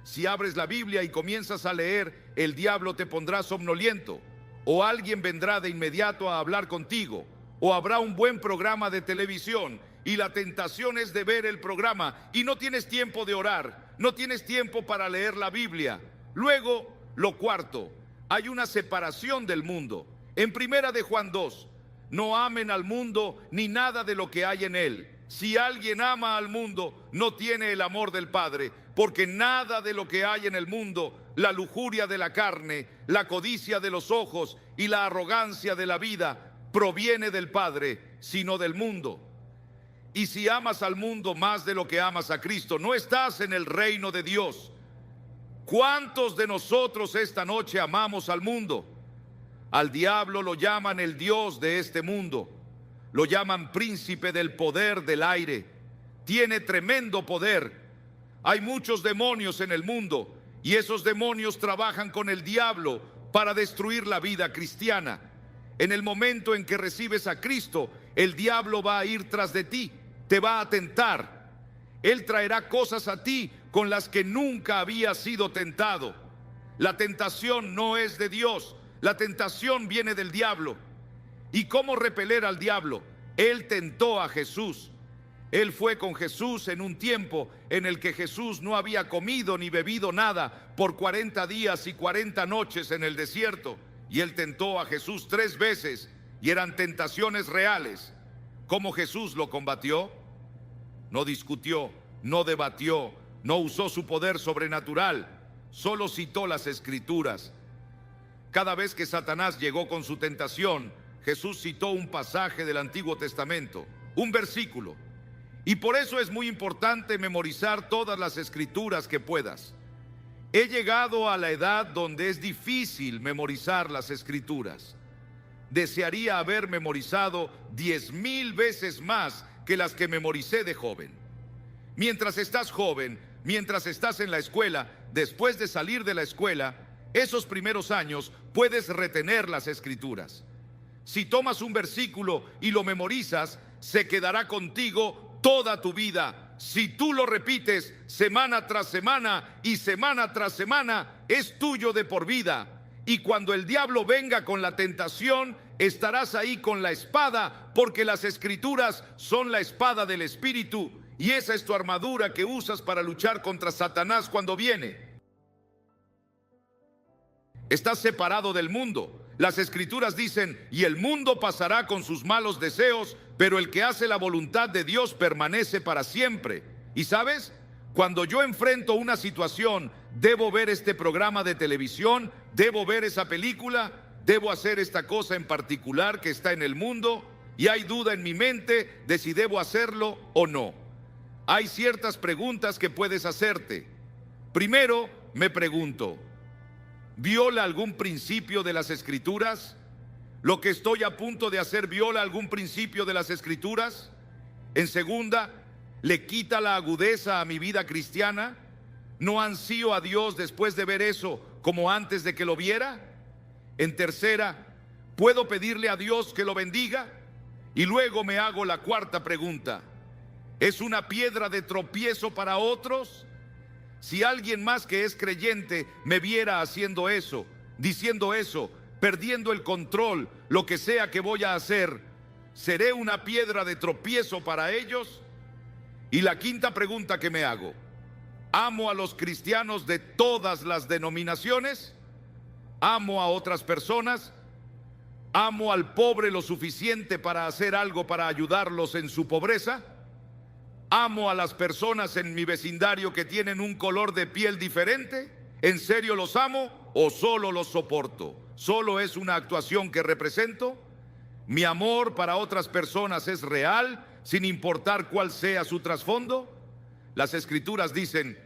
Si abres la Biblia y comienzas a leer, el diablo te pondrá somnoliento, o alguien vendrá de inmediato a hablar contigo, o habrá un buen programa de televisión y la tentación es de ver el programa y no tienes tiempo de orar, no tienes tiempo para leer la Biblia. Luego, lo cuarto, hay una separación del mundo. En Primera de Juan 2, no amen al mundo ni nada de lo que hay en él. Si alguien ama al mundo, no tiene el amor del Padre, porque nada de lo que hay en el mundo, la lujuria de la carne, la codicia de los ojos y la arrogancia de la vida, proviene del Padre, sino del mundo. Y si amas al mundo más de lo que amas a Cristo, no estás en el reino de Dios. ¿Cuántos de nosotros esta noche amamos al mundo? Al diablo lo llaman el Dios de este mundo. Lo llaman príncipe del poder del aire. Tiene tremendo poder. Hay muchos demonios en el mundo y esos demonios trabajan con el diablo para destruir la vida cristiana. En el momento en que recibes a Cristo, el diablo va a ir tras de ti, te va a tentar. Él traerá cosas a ti con las que nunca habías sido tentado. La tentación no es de Dios, la tentación viene del diablo. ¿Y cómo repeler al diablo? Él tentó a Jesús. Él fue con Jesús en un tiempo en el que Jesús no había comido ni bebido nada por 40 días y 40 noches en el desierto. Y él tentó a Jesús 3 veces y eran tentaciones reales. ¿Cómo Jesús lo combatió? No discutió, no debatió, no usó su poder sobrenatural, solo citó las Escrituras. Cada vez que Satanás llegó con su tentación, Jesús citó un pasaje del Antiguo Testamento, un versículo. Y por eso es muy importante memorizar todas las Escrituras que puedas. He llegado a la edad donde es difícil memorizar las Escrituras. Desearía haber memorizado 10,000 veces más que las que memoricé de joven. Mientras estás joven, mientras estás en la escuela, después de salir de la escuela, esos primeros años puedes retener las Escrituras. Si tomas un versículo y lo memorizas, se quedará contigo toda tu vida. Si tú lo repites semana tras semana y semana tras semana, es tuyo de por vida. Y cuando el diablo venga con la tentación, estarás ahí con la espada, porque las Escrituras son la espada del Espíritu, y esa es tu armadura que usas para luchar contra Satanás cuando viene. Estás separado del mundo. Las Escrituras dicen, y el mundo pasará con sus malos deseos, pero el que hace la voluntad de Dios permanece para siempre. ¿Y sabes? Cuando yo enfrento una situación, debo ver este programa de televisión, debo ver esa película, debo hacer esta cosa en particular que está en el mundo, y hay duda en mi mente de si debo hacerlo o no. Hay ciertas preguntas que puedes hacerte. Primero, me pregunto, ¿viola algún principio de las Escrituras? ¿Lo que estoy a punto de hacer viola algún principio de las Escrituras? En segunda, ¿le quita la agudeza a mi vida cristiana? ¿No ansío a Dios después de ver eso como antes de que lo viera? En tercera, ¿puedo pedirle a Dios que lo bendiga? Y luego me hago la cuarta pregunta, ¿es una piedra de tropiezo para otros? Si alguien más que es creyente me viera haciendo eso, diciendo eso, perdiendo el control, lo que sea que voy a hacer, ¿seré una piedra de tropiezo para ellos? Y la quinta pregunta que me hago, ¿amo a los cristianos de todas las denominaciones? ¿Amo a otras personas? ¿Amo al pobre lo suficiente para hacer algo para ayudarlos en su pobreza? ¿Amo a las personas en mi vecindario que tienen un color de piel diferente? ¿En serio los amo o solo los soporto? ¿Solo es una actuación que represento? ¿Mi amor para otras personas es real, sin importar cuál sea su trasfondo? Las Escrituras dicen,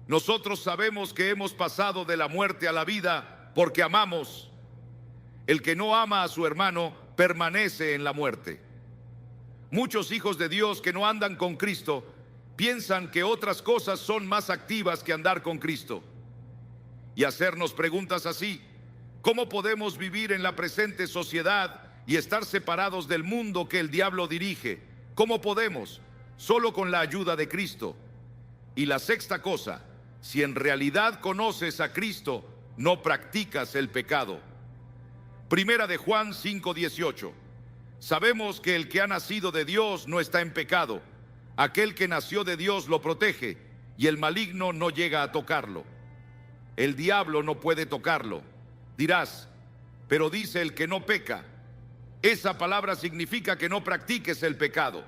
nosotros sabemos que hemos pasado de la muerte a la vida porque amamos. El que no ama a su hermano permanece en la muerte. Muchos hijos de Dios que no andan con Cristo piensan que otras cosas son más activas que andar con Cristo. Y hacernos preguntas así, ¿cómo podemos vivir en la presente sociedad y estar separados del mundo que el diablo dirige? ¿Cómo podemos? Solo con la ayuda de Cristo. Y la sexta cosa, si en realidad conoces a Cristo, no practicas el pecado. Primera de Juan 5:18. Sabemos que el que ha nacido de Dios no está en pecado. Aquel que nació de Dios lo protege y el maligno no llega a tocarlo. El diablo no puede tocarlo. Dirás, pero dice el que no peca. Esa palabra significa que no practiques el pecado.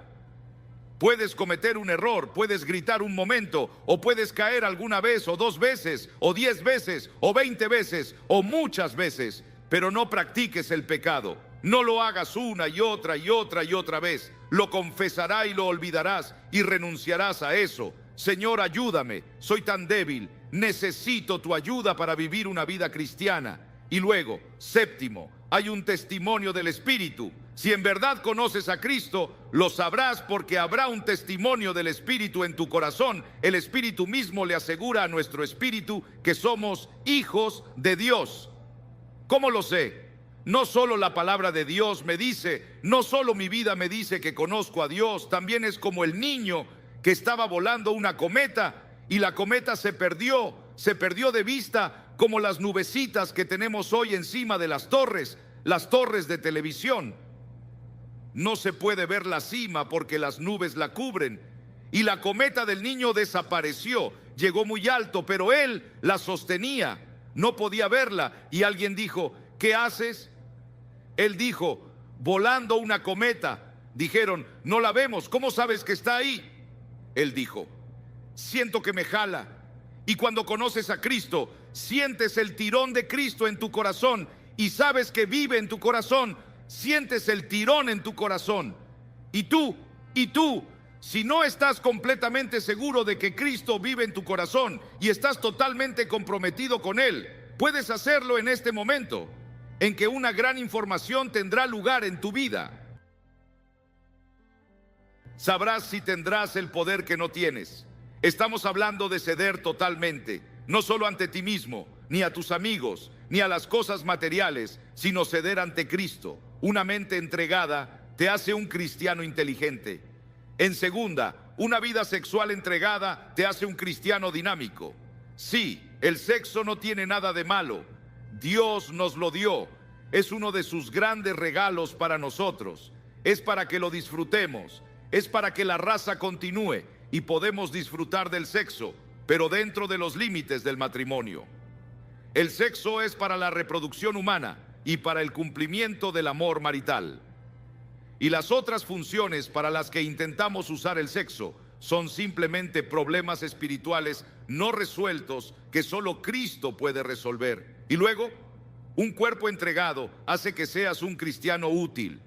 Puedes cometer un error, puedes gritar un momento, o puedes caer alguna vez, o 2 veces, o 10 veces, o 20 veces, o muchas veces, pero no practiques el pecado. No lo hagas una y otra y otra y otra vez. Lo confesarás y lo olvidarás y renunciarás a eso. Señor, ayúdame, soy tan débil, necesito tu ayuda para vivir una vida cristiana. Y luego, séptimo, hay un testimonio del Espíritu. Si en verdad conoces a Cristo, lo sabrás porque habrá un testimonio del Espíritu en tu corazón. El Espíritu mismo le asegura a nuestro espíritu que somos hijos de Dios. ¿Cómo lo sé? No solo la palabra de Dios me dice, no solo mi vida me dice que conozco a Dios, también es como el niño que estaba volando una cometa y la cometa se perdió de vista, como las nubecitas que tenemos hoy encima de las torres de televisión. No se puede ver la cima porque las nubes la cubren. Y la cometa del niño desapareció. Llegó muy alto, pero él la sostenía. No podía verla. Y alguien dijo, ¿qué haces? Él dijo, volando una cometa. Dijeron, no la vemos. ¿Cómo sabes que está ahí? Él dijo, siento que me jala. Y cuando conoces a Cristo, sientes el tirón de Cristo en tu corazón y sabes que vive en tu corazón. Sientes el tirón en tu corazón. Y tú, si no estás completamente seguro de que Cristo vive en tu corazón y estás totalmente comprometido con Él, puedes hacerlo en este momento, en que una gran información tendrá lugar en tu vida. Sabrás si tendrás el poder que no tienes. Estamos hablando de ceder totalmente, no solo ante ti mismo, ni a tus amigos, ni a las cosas materiales, sino ceder ante Cristo. Una mente entregada te hace un cristiano inteligente. En segunda, una vida sexual entregada te hace un cristiano dinámico. Sí, el sexo no tiene nada de malo. Dios nos lo dio. Es uno de sus grandes regalos para nosotros. Es para que lo disfrutemos. Es para que la raza continúe y podemos disfrutar del sexo, pero dentro de los límites del matrimonio. El sexo es para la reproducción humana y para el cumplimiento del amor marital. Y las otras funciones para las que intentamos usar el sexo son simplemente problemas espirituales no resueltos que solo Cristo puede resolver. Y luego, un cuerpo entregado hace que seas un cristiano útil.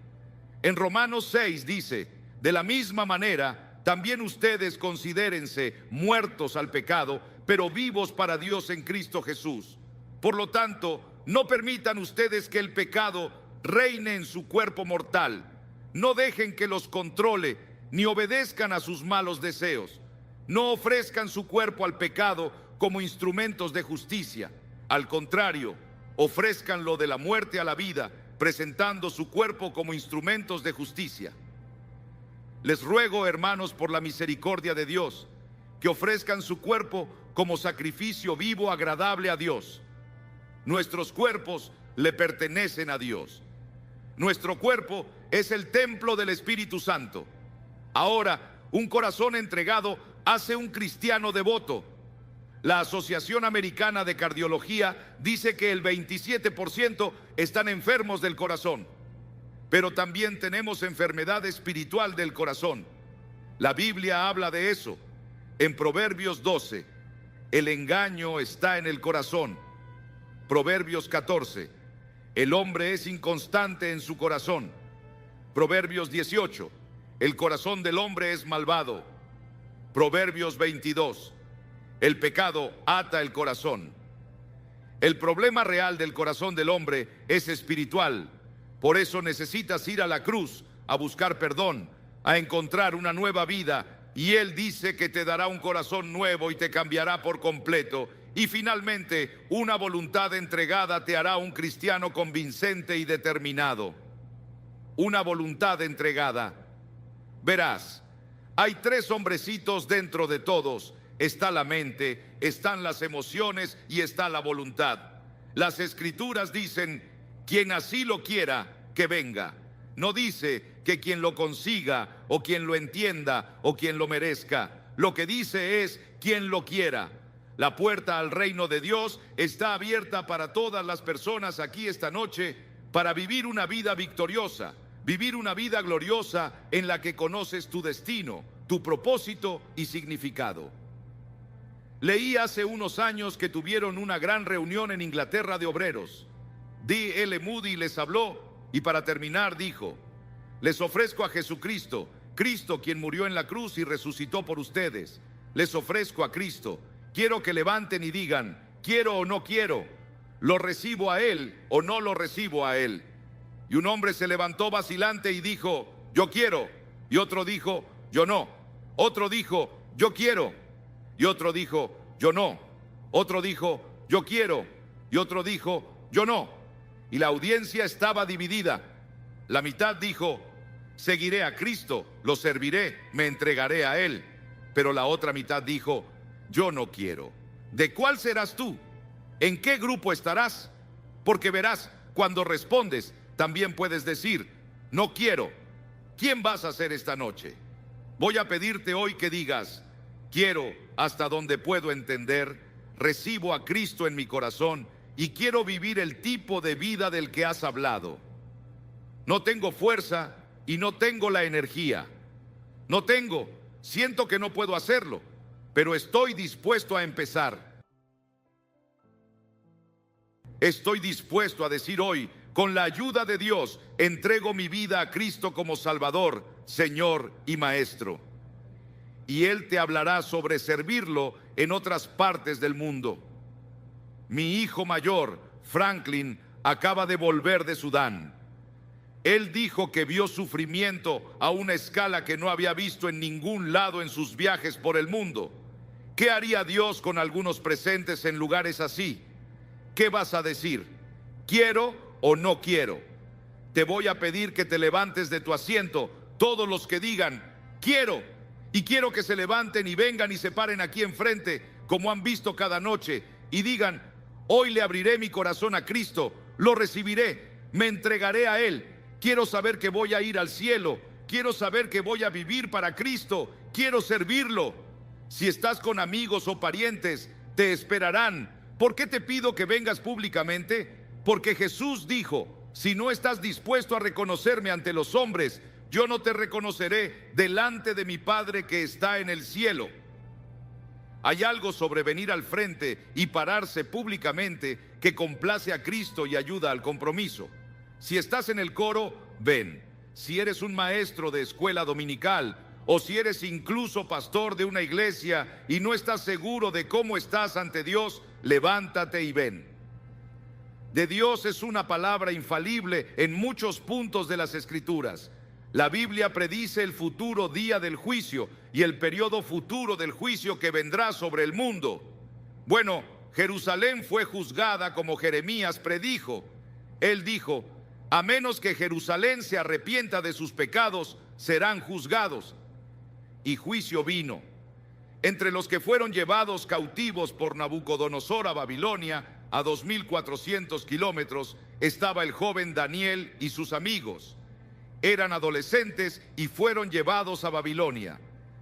En Romanos 6 dice, de la misma manera, también ustedes considérense muertos al pecado, pero vivos para Dios en Cristo Jesús. Por lo tanto, no permitan ustedes que el pecado reine en su cuerpo mortal. No dejen que los controle, ni obedezcan a sus malos deseos. No ofrezcan su cuerpo al pecado como instrumentos de justicia. Al contrario, ofrézcanlo de la muerte a la vida, presentando su cuerpo como instrumentos de justicia. Les ruego, hermanos, por la misericordia de Dios, que ofrezcan su cuerpo como sacrificio vivo agradable a Dios. Nuestros cuerpos le pertenecen a Dios. Nuestro cuerpo es el templo del Espíritu Santo. Ahora, un corazón entregado hace un cristiano devoto. La Asociación Americana de Cardiología dice que el 27% están enfermos del corazón, pero también tenemos enfermedad espiritual del corazón. La Biblia habla de eso. En Proverbios 12, el engaño está en el corazón. Proverbios 14, el hombre es inconstante en su corazón. Proverbios 18, el corazón del hombre es malvado. Proverbios 22, el pecado ata el corazón. El problema real del corazón del hombre es espiritual. Por eso necesitas ir a la cruz a buscar perdón, a encontrar una nueva vida. Y Él dice que te dará un corazón nuevo y te cambiará por completo. Y finalmente, una voluntad entregada te hará un cristiano convincente y determinado. Una voluntad entregada. Verás, hay tres hombrecitos dentro de todos. Está la mente, están las emociones y está la voluntad. Las Escrituras dicen, quien así lo quiera, que venga. No dice que quien lo consiga, o quien lo entienda, o quien lo merezca. Lo que dice es, quien lo quiera. La puerta al reino de Dios está abierta para todas las personas aquí esta noche, para vivir una vida victoriosa, vivir una vida gloriosa en la que conoces tu destino, tu propósito y significado. Leí hace unos años que tuvieron una gran reunión en Inglaterra de obreros. D.L. Moody les habló y para terminar dijo, les ofrezco a Jesucristo, Cristo quien murió en la cruz y resucitó por ustedes. Les ofrezco a Cristo. Quiero que levanten y digan, quiero o no quiero, lo recibo a Él o no lo recibo a Él. Y un hombre se levantó vacilante y dijo: yo quiero. Y otro dijo: yo no. Otro dijo: yo quiero. Y otro dijo: yo no. Otro dijo: yo quiero. Y otro dijo: yo no. Y la audiencia estaba dividida. La mitad dijo: seguiré a Cristo, lo serviré, me entregaré a Él. Pero la otra mitad dijo: yo no quiero. ¿De cuál serás tú? ¿En qué grupo estarás? Porque verás, cuando respondes, también puedes decir: no quiero. ¿Quién vas a ser esta noche? Voy a pedirte hoy que digas: quiero, hasta donde puedo entender, recibo a Cristo en mi corazón y quiero vivir el tipo de vida del que has hablado. No tengo fuerza y no tengo la energía. Siento que no puedo hacerlo, pero estoy dispuesto a empezar. Estoy dispuesto a decir hoy: con la ayuda de Dios, entrego mi vida a Cristo como Salvador, Señor y Maestro. Y Él te hablará sobre servirlo en otras partes del mundo. Mi hijo mayor, Franklin, acaba de volver de Sudán. Él dijo que vio sufrimiento a una escala que no había visto en ningún lado en sus viajes por el mundo. ¿Qué haría Dios con algunos presentes en lugares así? ¿Qué vas a decir? ¿Quiero o no quiero? Te voy a pedir que te levantes de tu asiento, todos los que digan: quiero. Y quiero que se levanten y vengan y se paren aquí enfrente, como han visto cada noche, y digan: hoy le abriré mi corazón a Cristo, lo recibiré, me entregaré a Él. Quiero saber que voy a ir al cielo, quiero saber que voy a vivir para Cristo, quiero servirlo. Si estás con amigos o parientes, te esperarán. ¿Por qué te pido que vengas públicamente? Porque Jesús dijo: si no estás dispuesto a reconocerme ante los hombres, yo no te reconoceré delante de mi Padre que está en el cielo. Hay algo sobre venir al frente y pararse públicamente que complace a Cristo y ayuda al compromiso. Si estás en el coro, ven. Si eres un maestro de escuela dominical, o si eres incluso pastor de una iglesia y no estás seguro de cómo estás ante Dios, levántate y ven. De Dios es una palabra infalible en muchos puntos de las Escrituras. La Biblia predice el futuro día del juicio y el periodo futuro del juicio que vendrá sobre el mundo. Bueno, Jerusalén fue juzgada como Jeremías predijo. Él dijo: a menos que Jerusalén se arrepienta de sus pecados, serán juzgados. Y juicio vino. Entre los que fueron llevados cautivos por Nabucodonosor a Babilonia, a 2400 kilómetros, estaba el joven Daniel y sus amigos. Eran adolescentes y fueron llevados a Babilonia.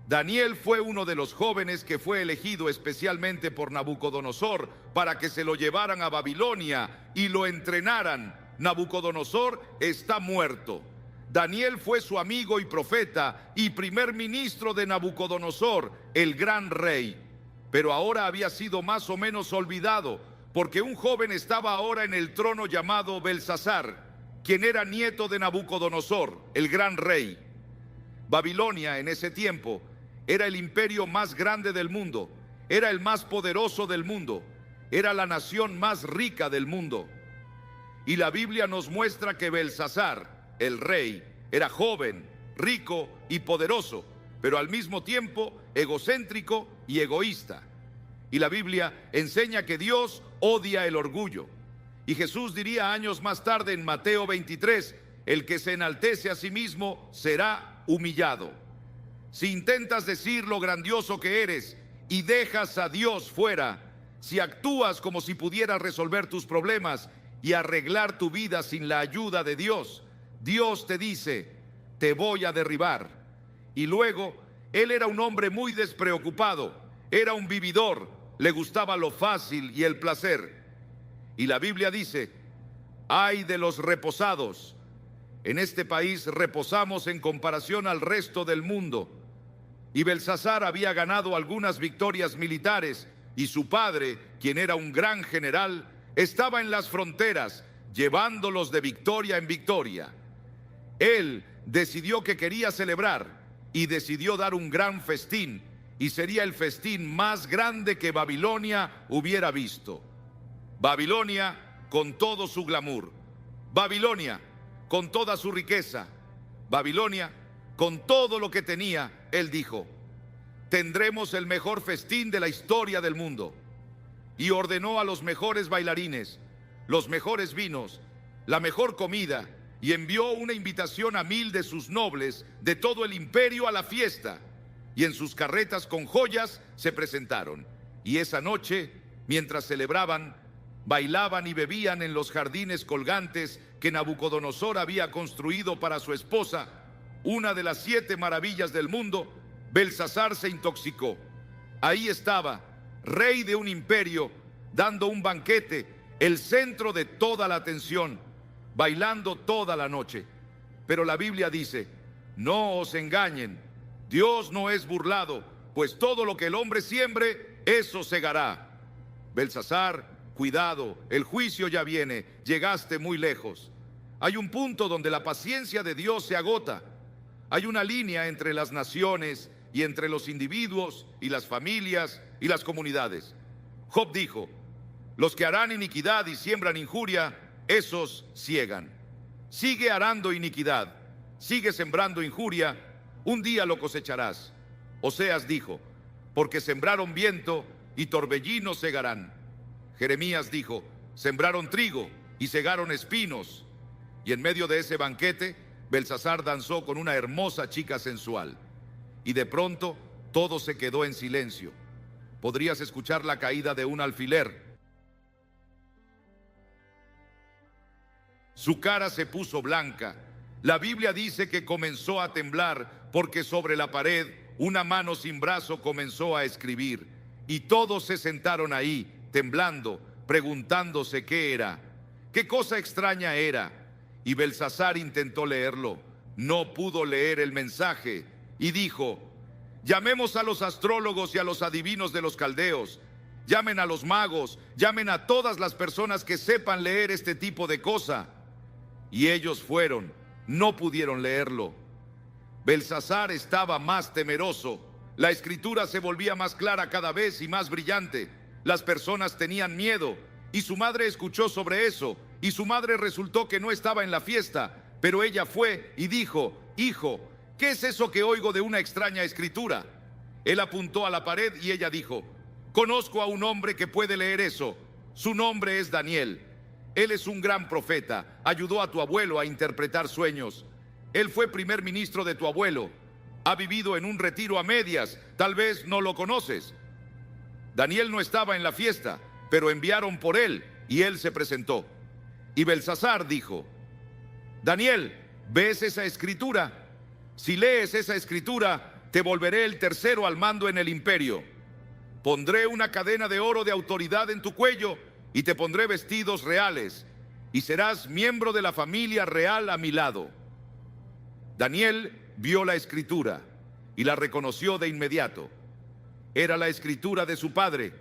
Daniel fue uno de los jóvenes que fue elegido especialmente por Nabucodonosor para que se lo llevaran a Babilonia y lo entrenaran. Nabucodonosor está muerto. Daniel fue su amigo y profeta y primer ministro de Nabucodonosor, el gran rey. Pero ahora había sido más o menos olvidado, porque un joven estaba ahora en el trono llamado Belsasar, quien era nieto de Nabucodonosor, el gran rey. Babilonia en ese tiempo era el imperio más grande del mundo, era el más poderoso del mundo, era la nación más rica del mundo. Y la Biblia nos muestra que Belsasar, el rey, era joven, rico y poderoso, pero al mismo tiempo egocéntrico y egoísta. Y la Biblia enseña que Dios odia el orgullo. Y Jesús diría años más tarde en Mateo 23, el que se enaltece a sí mismo será humillado. Si intentas decir lo grandioso que eres y dejas a Dios fuera, si actúas como si pudieras resolver tus problemas y arreglar tu vida sin la ayuda de Dios, Dios te dice: te voy a derribar. Y luego, él era un hombre muy despreocupado, era un vividor, le gustaba lo fácil y el placer. Y la Biblia dice: ay de los reposados. En este país reposamos en comparación al resto del mundo. Y Belsasar había ganado algunas victorias militares, y su padre, quien era un gran general, estaba en las fronteras, llevándolos de victoria en victoria. Él decidió que quería celebrar y decidió dar un gran festín, y sería el festín más grande que Babilonia hubiera visto. Babilonia con todo su glamour. Babilonia con toda su riqueza, Babilonia con todo lo que tenía, él dijo: tendremos el mejor festín de la historia del mundo. Y ordenó a los mejores bailarines, los mejores vinos, la mejor comida, y envió una invitación a 1000 de sus nobles de todo el imperio a la fiesta, y en sus carretas con joyas se presentaron. Y esa noche, mientras celebraban, bailaban y bebían en los jardines colgantes que Nabucodonosor había construido para su esposa, una de las 7 maravillas del mundo. Belsasar se intoxicó. Ahí estaba, rey de un imperio, dando un banquete, el centro de toda la atención, bailando toda la noche. Pero la Biblia dice: no os engañen, Dios no es burlado, pues todo lo que el hombre siembre, eso segará. Belsasar, cuidado, el juicio ya viene, llegaste muy lejos. Hay un punto donde la paciencia de Dios se agota. Hay una línea entre las naciones y entre los individuos y las familias y las comunidades. Job dijo: los que harán iniquidad y siembran injuria, esos ciegan. Sigue arando iniquidad, sigue sembrando injuria, un día lo cosecharás. Oseas dijo: porque sembraron viento y torbellino segarán. Jeremías dijo: sembraron trigo y segaron espinos. Y en medio de ese banquete, Belsasar danzó con una hermosa chica sensual. Y de pronto todo se quedó en silencio. Podrías escuchar la caída de un alfiler. Su cara se puso blanca. La Biblia dice que comenzó a temblar porque sobre la pared una mano sin brazo comenzó a escribir. Y todos se sentaron ahí, temblando, preguntándose qué era, qué cosa extraña era. Y Belsasar intentó leerlo, no pudo leer el mensaje y dijo: llamemos a los astrólogos y a los adivinos de los caldeos, llamen a los magos, llamen a todas las personas que sepan leer este tipo de cosa. Y ellos fueron, no pudieron leerlo. Belsasar estaba más temeroso, la escritura se volvía más clara cada vez y más brillante. Las personas tenían miedo y su madre escuchó sobre eso. Y su madre resultó que no estaba en la fiesta, pero ella fue y dijo: hijo, ¿qué es eso que oigo de una extraña escritura? Él apuntó a la pared y ella dijo: conozco a un hombre que puede leer eso. Su nombre es Daniel. Él es un gran profeta. Ayudó a tu abuelo a interpretar sueños. Él fue primer ministro de tu abuelo. Ha vivido en un retiro a medias. Tal vez no lo conoces. Daniel no estaba en la fiesta, pero enviaron por él y él se presentó. Y Belsasar dijo: Daniel, ¿ves esa escritura? Si lees esa escritura, te volveré el tercero al mando en el imperio. Pondré una cadena de oro de autoridad en tu cuello y te pondré vestidos reales y serás miembro de la familia real a mi lado. Daniel vio la escritura y la reconoció de inmediato. Era la escritura de su padre,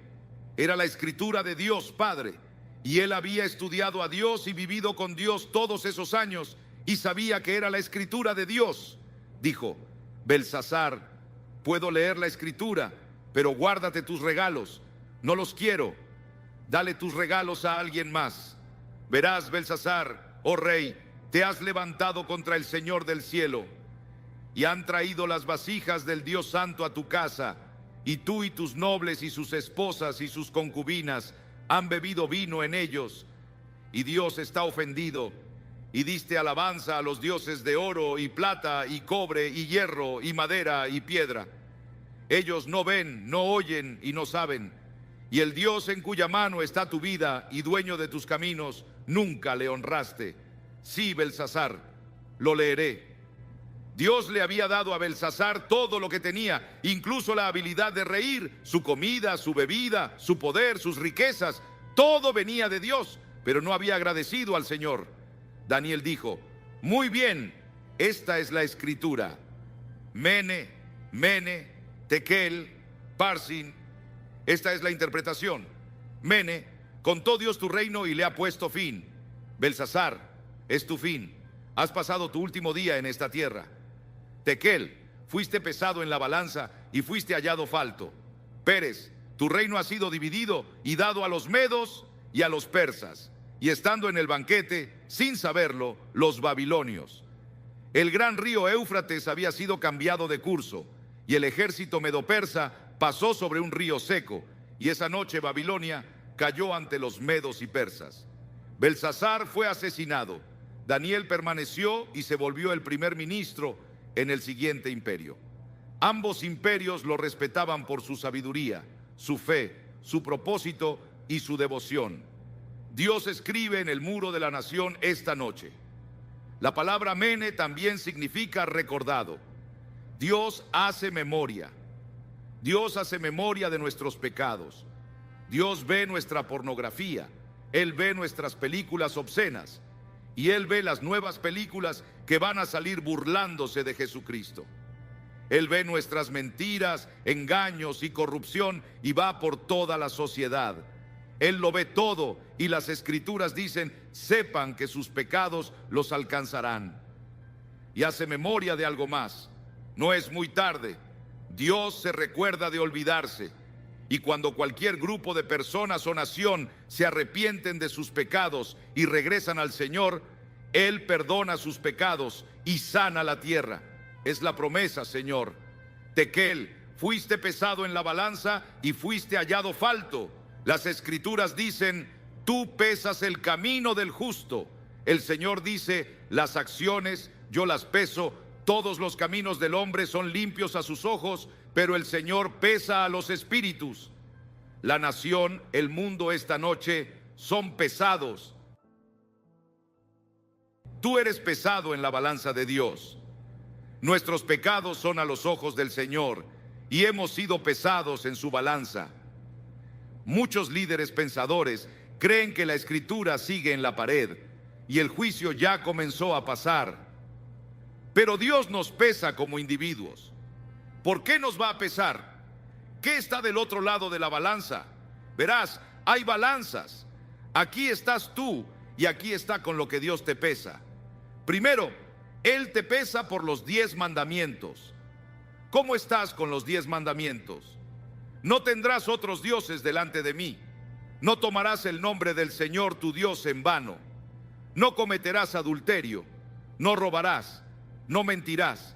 era la escritura de Dios Padre. Y él había estudiado a Dios y vivido con Dios todos esos años y sabía que era la escritura de Dios. Dijo: Belsasar, puedo leer la escritura, pero guárdate tus regalos, no los quiero. Dale tus regalos a alguien más. Verás, Belsasar, oh rey, te has levantado contra el Señor del cielo y han traído las vasijas del Dios Santo a tu casa, y tú y tus nobles y sus esposas y sus concubinas han bebido vino en ellos, y Dios está ofendido, y diste alabanza a los dioses de oro y plata y cobre y hierro y madera y piedra. Ellos no ven, no oyen y no saben, y el Dios en cuya mano está tu vida y dueño de tus caminos, nunca le honraste. Sí, Belsasar, lo leeré. Dios le había dado a Belsasar todo lo que tenía, incluso la habilidad de reír, su comida, su bebida, su poder, sus riquezas. Todo venía de Dios, pero no había agradecido al Señor. Daniel dijo: muy bien, esta es la escritura. Mene, Mene, Tekel, Parsin. Esta es la interpretación. Mene, contó Dios tu reino y le ha puesto fin. Belsasar, es tu fin. Has pasado tu último día en esta tierra. Tekel, fuiste pesado en la balanza y fuiste hallado falto. Pérez, tu reino ha sido dividido y dado a los medos y a los persas. y estando en el banquete, sin saberlo, los babilonios. El gran río Éufrates había sido cambiado de curso, y el ejército medo-persa pasó sobre un río seco, y esa noche Babilonia cayó ante los medos y persas. Belsasar fue asesinado. Daniel permaneció y se volvió el primer ministro en el siguiente imperio. Ambos imperios lo respetaban por su sabiduría, su fe, su propósito y su devoción. Dios escribe en el muro de la nación esta noche. La palabra mene también significa recordado. Dios hace memoria. Dios hace memoria de nuestros pecados. Dios ve nuestra pornografía. Él ve nuestras películas obscenas. Y Él ve las nuevas películas que van a salir burlándose de Jesucristo. Él ve nuestras mentiras, engaños y corrupción y va por toda la sociedad. Él lo ve todo y las Escrituras dicen, sepan que sus pecados los alcanzarán. Y hace memoria de algo más. No es muy tarde. Dios se recuerda de olvidarse. Y cuando cualquier grupo de personas o nación se arrepienten de sus pecados y regresan al Señor, Él perdona sus pecados y sana la tierra. Es la promesa, Señor. Tequel, fuiste pesado en la balanza y fuiste hallado falto. Las Escrituras dicen, tú pesas el camino del justo. El Señor dice, las acciones yo las peso. Todos los caminos del hombre son limpios a sus ojos, pero el Señor pesa a los espíritus. La nación, el mundo esta noche son pesados. Tú eres pesado en la balanza de Dios. Nuestros pecados son a los ojos del Señor y hemos sido pesados en su balanza. Muchos líderes pensadores creen que la Escritura sigue en la pared y el juicio ya comenzó a pasar. Pero Dios nos pesa como individuos. ¿Por qué nos va a pesar? ¿Qué está del otro lado de la balanza? Verás, hay balanzas. Aquí estás tú y aquí está con lo que Dios te pesa. Primero, Él te pesa por los 10 mandamientos. ¿Cómo estás con los 10 mandamientos? No tendrás otros dioses delante de mí. No tomarás el nombre del Señor tu Dios en vano. No cometerás adulterio. No robarás. No mentirás.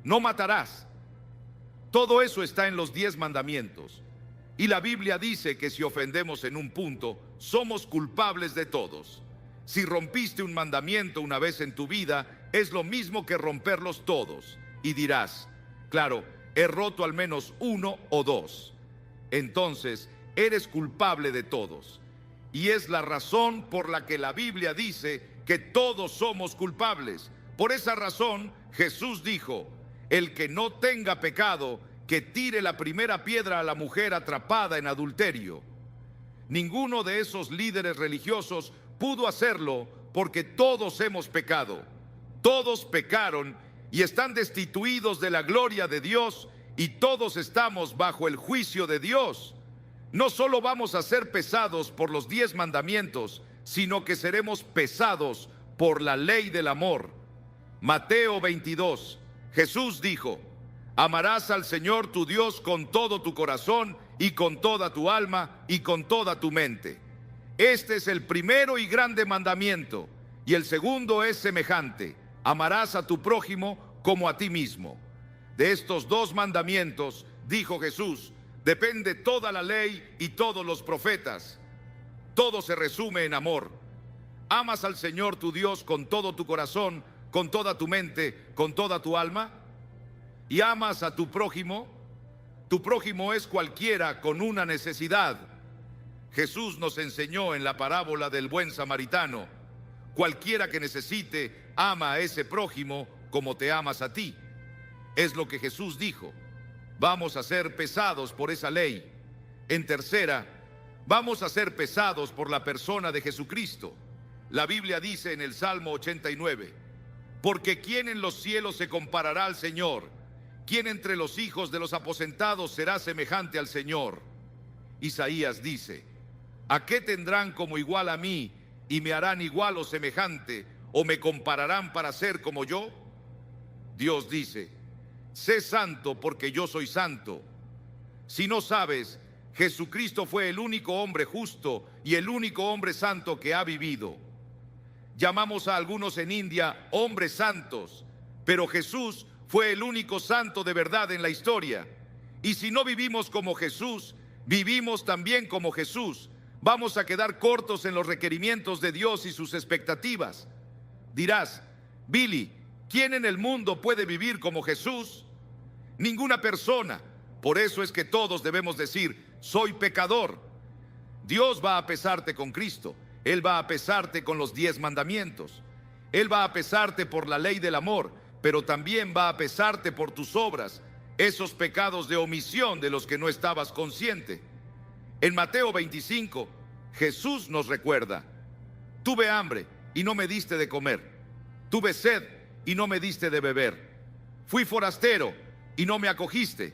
No matarás. Todo eso está en los 10 mandamientos. Y la Biblia dice que si ofendemos en un punto, somos culpables de todos. Si rompiste un mandamiento una vez en tu vida, es lo mismo que romperlos todos. Y dirás, claro, he roto al menos uno o dos. Entonces, eres culpable de todos. Y es la razón por la que la Biblia dice que todos somos culpables. Por esa razón, Jesús dijo, el que no tenga pecado, que tire la primera piedra a la mujer atrapada en adulterio. Ninguno de esos líderes religiosos pudo hacerlo porque todos hemos pecado. Todos pecaron y están destituidos de la gloria de Dios y todos estamos bajo el juicio de Dios. No solo vamos a ser pesados por los 10 mandamientos, sino que seremos pesados por la ley del amor. Mateo 22, Jesús dijo, amarás al Señor tu Dios con todo tu corazón y con toda tu alma y con toda tu mente. Este es el primero y grande mandamiento, y el segundo es semejante, amarás a tu prójimo como a ti mismo. De estos 2 mandamientos, dijo Jesús, depende toda la ley y todos los profetas. Todo se resume en amor. ¿Amas al Señor tu Dios con todo tu corazón, con toda tu mente, con toda tu alma? ¿Y amas a tu prójimo? Tu prójimo es cualquiera con una necesidad. Jesús nos enseñó en la parábola del buen samaritano, cualquiera que necesite, ama a ese prójimo como te amas a ti. Es lo que Jesús dijo. Vamos a ser pesados por esa ley. En tercera, vamos a ser pesados por la persona de Jesucristo. La Biblia dice en el Salmo 89, porque ¿quién en los cielos se comparará al Señor? ¿Quién entre los hijos de los aposentados será semejante al Señor? Isaías dice, ¿a qué tendrán como igual a mí y me harán igual o semejante o me compararán para ser como yo? Dios dice, sé santo porque yo soy santo. Si no sabes, Jesucristo fue el único hombre justo y el único hombre santo que ha vivido. Llamamos a algunos en India hombres santos, pero Jesús fue el único santo de verdad en la historia. Y si no vivimos como Jesús, vivimos también como Jesús, vamos a quedar cortos en los requerimientos de Dios y sus expectativas. Dirás: Billy, ¿quién en el mundo puede vivir como Jesús? Ninguna persona. Por eso es que todos debemos decir: soy pecador. Dios va a pesarte con Cristo. Él va a pesarte con los 10 mandamientos. Él va a pesarte por la ley del amor, pero también va a pesarte por tus obras, esos pecados de omisión de los que no estabas consciente. En Mateo 25, Jesús nos recuerda: tuve hambre y no me diste de comer. Tuve sed y no me diste de beber. Fui forastero y no me acogiste.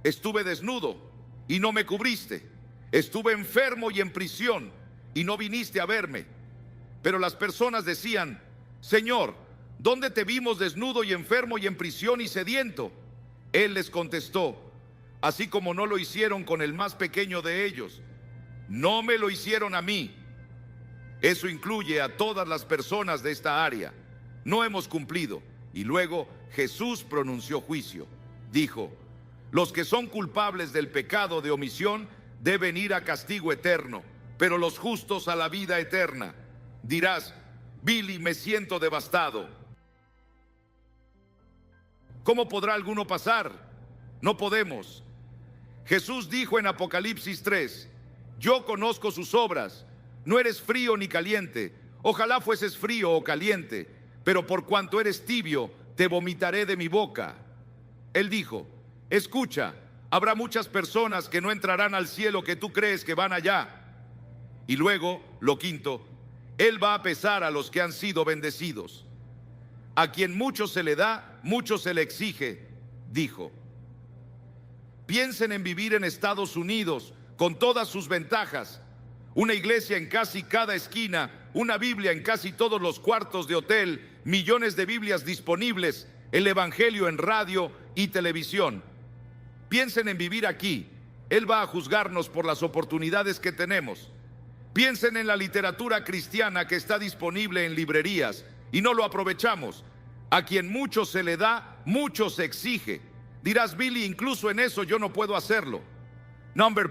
Estuve desnudo y no me cubriste. Estuve enfermo y en prisión y no viniste a verme. Pero las personas decían: Señor, ¿dónde te vimos desnudo y enfermo y en prisión y sediento? Él les contestó: así como no lo hicieron con el más pequeño de ellos, no me lo hicieron a mí. Eso incluye a todas las personas de esta área. No hemos cumplido. Y luego Jesús pronunció juicio. Dijo: los que son culpables del pecado de omisión deben ir a castigo eterno, pero los justos a la vida eterna. Dirás: Billy, me siento devastado. ¿Cómo podrá alguno pasar? No podemos. Jesús dijo en Apocalipsis 3: yo conozco sus obras. No eres frío ni caliente. Ojalá fueses frío o caliente, pero por cuanto eres tibio, te vomitaré de mi boca. Él dijo: escucha, habrá muchas personas que no entrarán al cielo que tú crees que van allá. Y luego, lo quinto, Él va a pesar a los que han sido bendecidos. A quien mucho se le da, mucho se le exige, dijo. Piensen en vivir en Estados Unidos con todas sus ventajas. Una iglesia en casi cada esquina, una Biblia en casi todos los cuartos de hotel, millones de Biblias disponibles, el Evangelio en radio y televisión. Piensen en vivir aquí. Él va a juzgarnos por las oportunidades que tenemos. Piensen en la literatura cristiana que está disponible en librerías y no lo aprovechamos. A quien mucho se le da, mucho se exige. Dirás: Billy, incluso en eso yo no puedo hacerlo.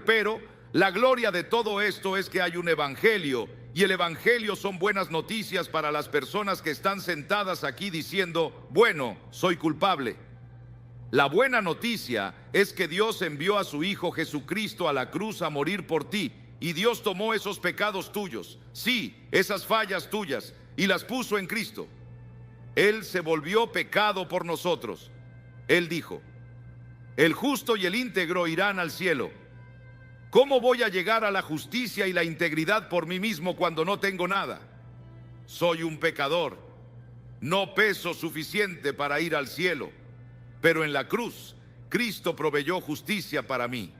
Pero la gloria de todo esto es que hay un evangelio, y el evangelio son buenas noticias para las personas que están sentadas aquí diciendo: bueno, soy culpable. La buena noticia es que Dios envió a su Hijo Jesucristo a la cruz a morir por ti, y Dios tomó esos pecados tuyos, sí, esas fallas tuyas, y las puso en Cristo. Él se volvió pecado por nosotros. Él dijo: el justo y el íntegro irán al cielo. ¿Cómo voy a llegar a la justicia y la integridad por mí mismo cuando no tengo nada? Soy un pecador. No peso suficiente para ir al cielo. Pero en la cruz, Cristo proveyó justicia para mí.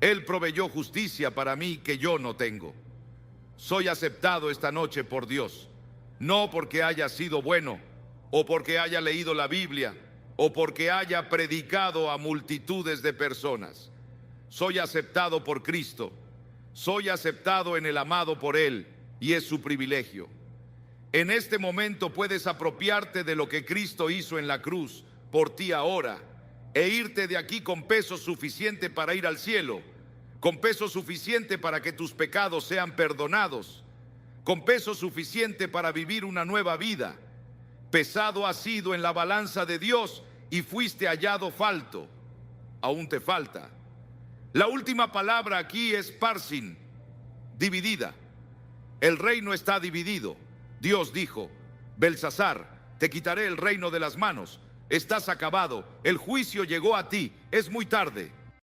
Él proveyó justicia para mí que yo no tengo. Soy aceptado esta noche por Dios, no porque haya sido bueno, o porque haya leído la Biblia, o porque haya predicado a multitudes de personas. Soy aceptado por Cristo. Soy aceptado en el amado por Él, y es su privilegio. En este momento puedes apropiarte de lo que Cristo hizo en la cruz por ti ahora, e irte de aquí con peso suficiente para ir al cielo, con peso suficiente para que tus pecados sean perdonados, con peso suficiente para vivir una nueva vida. Pesado has sido en la balanza de Dios y fuiste hallado falto. Aún te falta. La última palabra aquí es parsin, dividida. El reino está dividido. Dios dijo: Belsasar, te quitaré el reino de las manos. Estás acabado. El juicio llegó a ti. Es muy tarde.